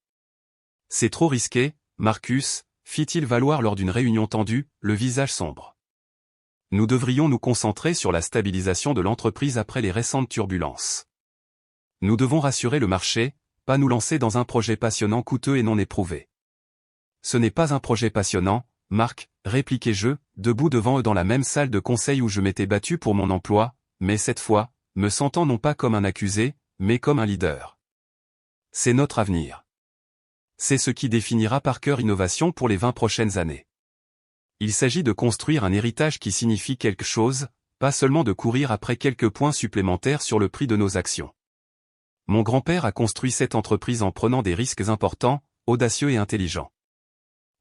C'est trop risqué, Marcus, fit-il valoir lors d'une réunion tendue, le visage sombre. Nous devrions nous concentrer sur la stabilisation de l'entreprise après les récentes turbulences. Nous devons rassurer le marché, pas nous lancer dans un projet passionnant coûteux et non éprouvé. Ce n'est pas un projet passionnant, Marc, répliquai-je, debout devant eux dans la même salle de conseil où je m'étais battu pour mon emploi, mais cette fois, me sentant non pas comme un accusé, mais comme un leader. C'est notre avenir. C'est ce qui définira Parker Innovation pour les 20 prochaines années. Il s'agit de construire un héritage qui signifie quelque chose, pas seulement de courir après quelques points supplémentaires sur le prix de nos actions. Mon grand-père a construit cette entreprise en prenant des risques importants, audacieux et intelligents.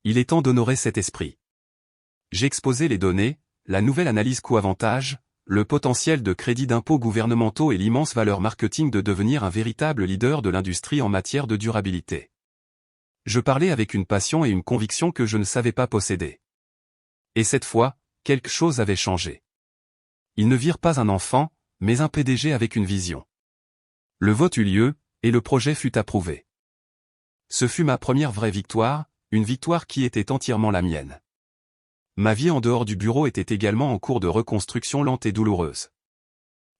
Il est temps d'honorer cet esprit. J'ai exposé les données, la nouvelle analyse coût-avantage, le potentiel de crédits d'impôts gouvernementaux et l'immense valeur marketing de devenir un véritable leader de l'industrie en matière de durabilité. Je parlais avec une passion et une conviction que je ne savais pas posséder. Et cette fois, quelque chose avait changé. Ils ne virent pas un enfant, mais un PDG avec une vision. Le vote eut lieu, et le projet fut approuvé. Ce fut ma première vraie victoire, une victoire qui était entièrement la mienne. Ma vie en dehors du bureau était également en cours de reconstruction lente et douloureuse.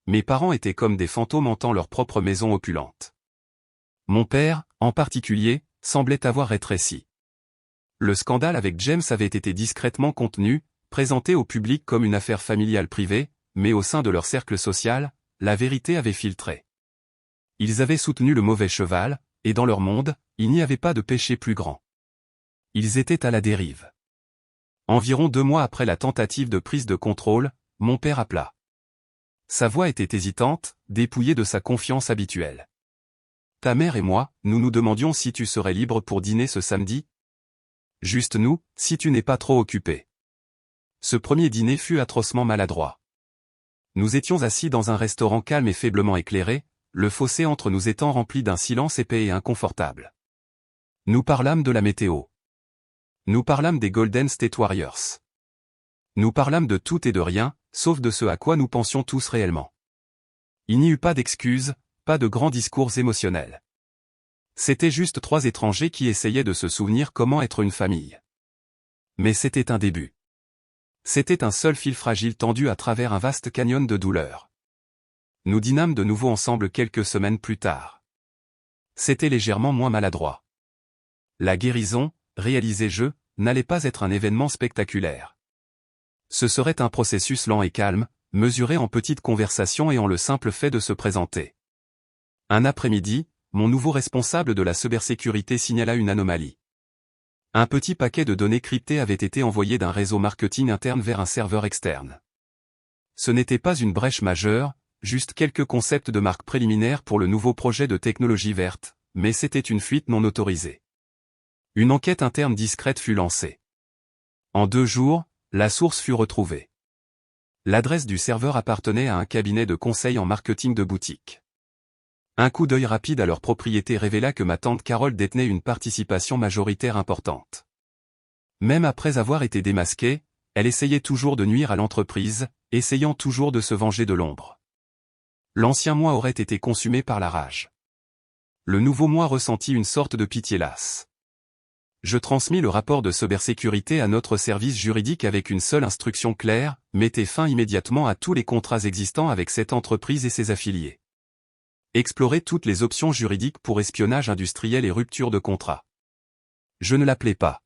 Mes parents étaient comme des fantômes hantant leur propre maison opulente. Mon père, en particulier, semblait avoir rétréci. Le scandale avec James avait été discrètement contenu, présenté au public comme une affaire familiale privée, mais au sein de leur cercle social, la vérité avait filtré. Ils avaient soutenu le mauvais cheval, et dans leur monde, il n'y avait pas de péché plus grand. Ils étaient à la dérive. Environ 2 mois après la tentative de prise de contrôle, mon père appela. Sa voix était hésitante, dépouillée de sa confiance habituelle. Ta mère et moi, nous nous demandions si tu serais libre pour dîner ce samedi ? Juste nous, si tu n'es pas trop occupé. Ce premier dîner fut atrocement maladroit. Nous étions assis dans un restaurant calme et faiblement éclairé, le fossé entre nous étant rempli d'un silence épais et inconfortable. Nous parlâmes de la météo. Nous parlâmes des Golden State Warriors. Nous parlâmes de tout et de rien, sauf de ce à quoi nous pensions tous réellement. Il n'y eut pas d'excuses, pas de grands discours émotionnels. C'étaient juste 3 étrangers qui essayaient de se souvenir comment être une famille. Mais c'était un début. C'était un seul fil fragile tendu à travers un vaste canyon de douleur. Nous dînâmes de nouveau ensemble quelques semaines plus tard. C'était légèrement moins maladroit. La guérison, réalisai-je, n'allait pas être un événement spectaculaire. Ce serait un processus lent et calme, mesuré en petites conversations et en le simple fait de se présenter. Un après-midi, mon nouveau responsable de la cybersécurité signala une anomalie. Un petit paquet de données cryptées avait été envoyé d'un réseau marketing interne vers un serveur externe. Ce n'était pas une brèche majeure, juste quelques concepts de marque préliminaires pour le nouveau projet de technologie verte, mais c'était une fuite non autorisée. Une enquête interne discrète fut lancée. En 2 jours, la source fut retrouvée. L'adresse du serveur appartenait à un cabinet de conseil en marketing de boutique. Un coup d'œil rapide à leur propriété révéla que ma tante Carole détenait une participation majoritaire importante. Même après avoir été démasquée, elle essayait toujours de nuire à l'entreprise, essayant toujours de se venger de l'ombre. L'ancien moi aurait été consumé par la rage. Le nouveau moi ressentit une sorte de pitié lasse. Je transmis le rapport de cybersécurité à notre service juridique avec une seule instruction claire, mettez fin immédiatement à tous les contrats existants avec cette entreprise et ses affiliés. Explorez toutes les options juridiques pour espionnage industriel et rupture de contrat. Je ne l'appelais pas.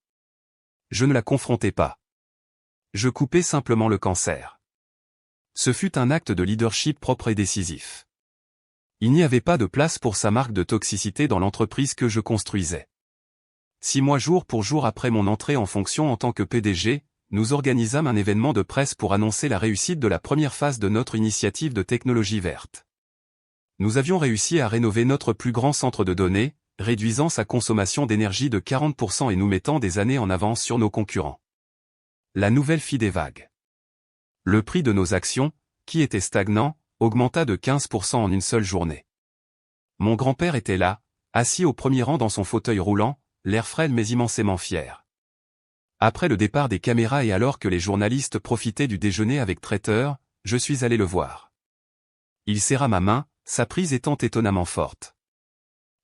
Je ne la confrontais pas. Je coupais simplement le cancer. Ce fut un acte de leadership propre et décisif. Il n'y avait pas de place pour sa marque de toxicité dans l'entreprise que je construisais. 6 mois jour pour jour après mon entrée en fonction en tant que PDG, nous organisâmes un événement de presse pour annoncer la réussite de la première phase de notre initiative de technologie verte. Nous avions réussi à rénover notre plus grand centre de données, réduisant sa consommation d'énergie de 40% et nous mettant des années en avance sur nos concurrents. La nouvelle fit des vagues. Le prix de nos actions, qui était stagnant, augmenta de 15% en une seule journée. Mon grand-père était là, assis au premier rang dans son fauteuil roulant, l'air frêle mais immensément fier. Après le départ des caméras et alors que les journalistes profitaient du déjeuner avec traiteur, je suis allé le voir. Il serra ma main, sa prise étant étonnamment forte.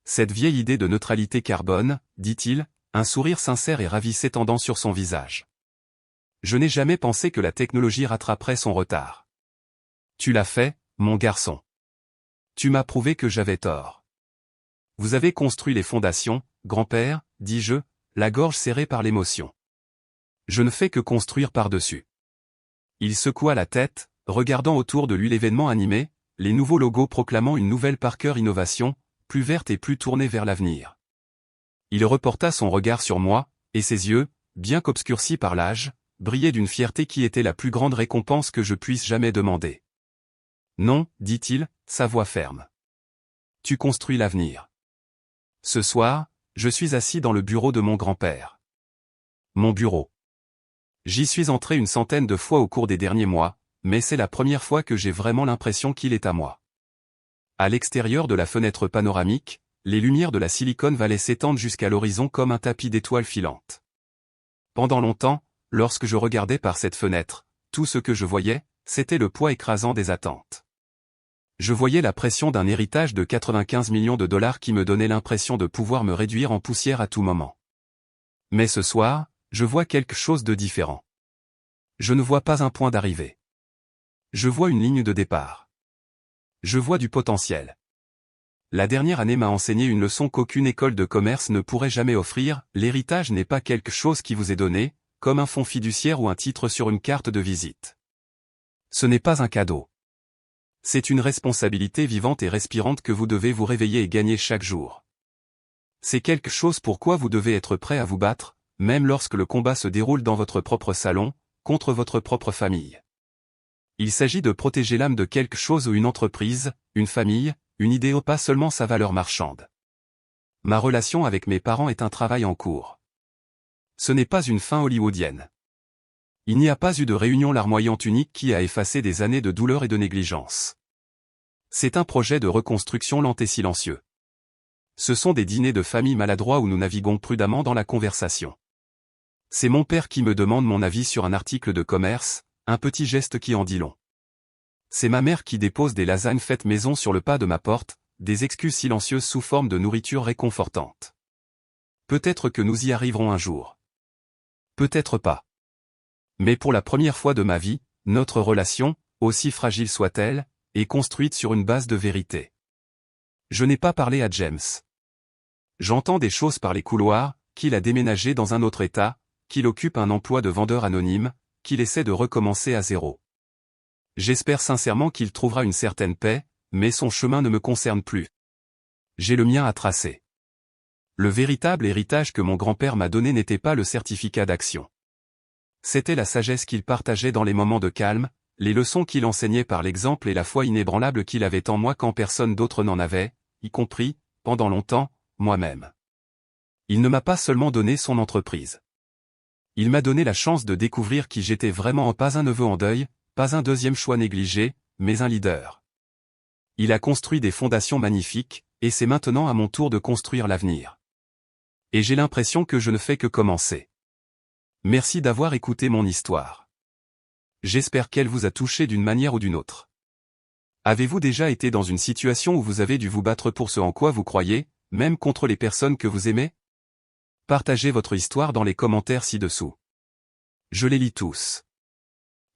Cette vieille idée de neutralité carbone, dit-il, un sourire sincère et ravi s'étendant sur son visage. Je n'ai jamais pensé que la technologie rattraperait son retard. Tu l'as fait, mon garçon. Tu m'as prouvé que j'avais tort. Vous avez construit les fondations, grand-père, dis-je, la gorge serrée par l'émotion. Je ne fais que construire par-dessus. Il secoua la tête, regardant autour de lui l'événement animé, les nouveaux logos proclamant une nouvelle Parker Innovation, plus verte et plus tournée vers l'avenir. Il reporta son regard sur moi, et ses yeux, bien qu'obscurcis par l'âge, brillaient d'une fierté qui était la plus grande récompense que je puisse jamais demander. Non, dit-il, sa voix ferme. Tu construis l'avenir. Ce soir, je suis assis dans le bureau de mon grand-père. Mon bureau. J'y suis entré une centaine de fois au cours des derniers mois, mais c'est la première fois que j'ai vraiment l'impression qu'il est à moi. À l'extérieur de la fenêtre panoramique, les lumières de la Silicon Valley s'étendent jusqu'à l'horizon comme un tapis d'étoiles filantes. Pendant longtemps, lorsque je regardais par cette fenêtre, tout ce que je voyais, c'était le poids écrasant des attentes. Je voyais la pression d'un héritage de 95 millions de dollars qui me donnait l'impression de pouvoir me réduire en poussière à tout moment. Mais ce soir, je vois quelque chose de différent. Je ne vois pas un point d'arrivée. Je vois une ligne de départ. Je vois du potentiel. La dernière année m'a enseigné une leçon qu'aucune école de commerce ne pourrait jamais offrir, l'héritage n'est pas quelque chose qui vous est donné, comme un fonds fiduciaire ou un titre sur une carte de visite. Ce n'est pas un cadeau. C'est une responsabilité vivante et respirante que vous devez vous réveiller et gagner chaque jour. C'est quelque chose pour quoi vous devez être prêt à vous battre, même lorsque le combat se déroule dans votre propre salon, contre votre propre famille. Il s'agit de protéger l'âme de quelque chose ou une entreprise, une famille, une idée ou pas seulement sa valeur marchande. Ma relation avec mes parents est un travail en cours. Ce n'est pas une fin hollywoodienne. Il n'y a pas eu de réunion larmoyante unique qui a effacé des années de douleur et de négligence. C'est un projet de reconstruction lent et silencieux. Ce sont des dîners de famille maladroits où nous naviguons prudemment dans la conversation. C'est mon père qui me demande mon avis sur un article de commerce, un petit geste qui en dit long. C'est ma mère qui dépose des lasagnes faites maison sur le pas de ma porte, des excuses silencieuses sous forme de nourriture réconfortante. Peut-être que nous y arriverons un jour. Peut-être pas. Mais pour la première fois de ma vie, notre relation, aussi fragile soit-elle, est construite sur une base de vérité. Je n'ai pas parlé à James. J'entends des choses par les couloirs, qu'il a déménagé dans un autre état, qu'il occupe un emploi de vendeur anonyme, qu'il essaie de recommencer à zéro. J'espère sincèrement qu'il trouvera une certaine paix, mais son chemin ne me concerne plus. J'ai le mien à tracer. Le véritable héritage que mon grand-père m'a donné n'était pas le certificat d'action. C'était la sagesse qu'il partageait dans les moments de calme, les leçons qu'il enseignait par l'exemple et la foi inébranlable qu'il avait en moi quand personne d'autre n'en avait, y compris, pendant longtemps, moi-même. Il ne m'a pas seulement donné son entreprise. Il m'a donné la chance de découvrir qui j'étais vraiment, pas un neveu en deuil, pas un deuxième choix négligé, mais un leader. Il a construit des fondations magnifiques, et c'est maintenant à mon tour de construire l'avenir. Et j'ai l'impression que je ne fais que commencer. Merci d'avoir écouté mon histoire. J'espère qu'elle vous a touché d'une manière ou d'une autre. Avez-vous déjà été dans une situation où vous avez dû vous battre pour ce en quoi vous croyez, même contre les personnes que vous aimez? Partagez votre histoire dans les commentaires ci-dessous. Je les lis tous.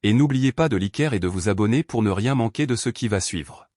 Et n'oubliez pas de liker et de vous abonner pour ne rien manquer de ce qui va suivre.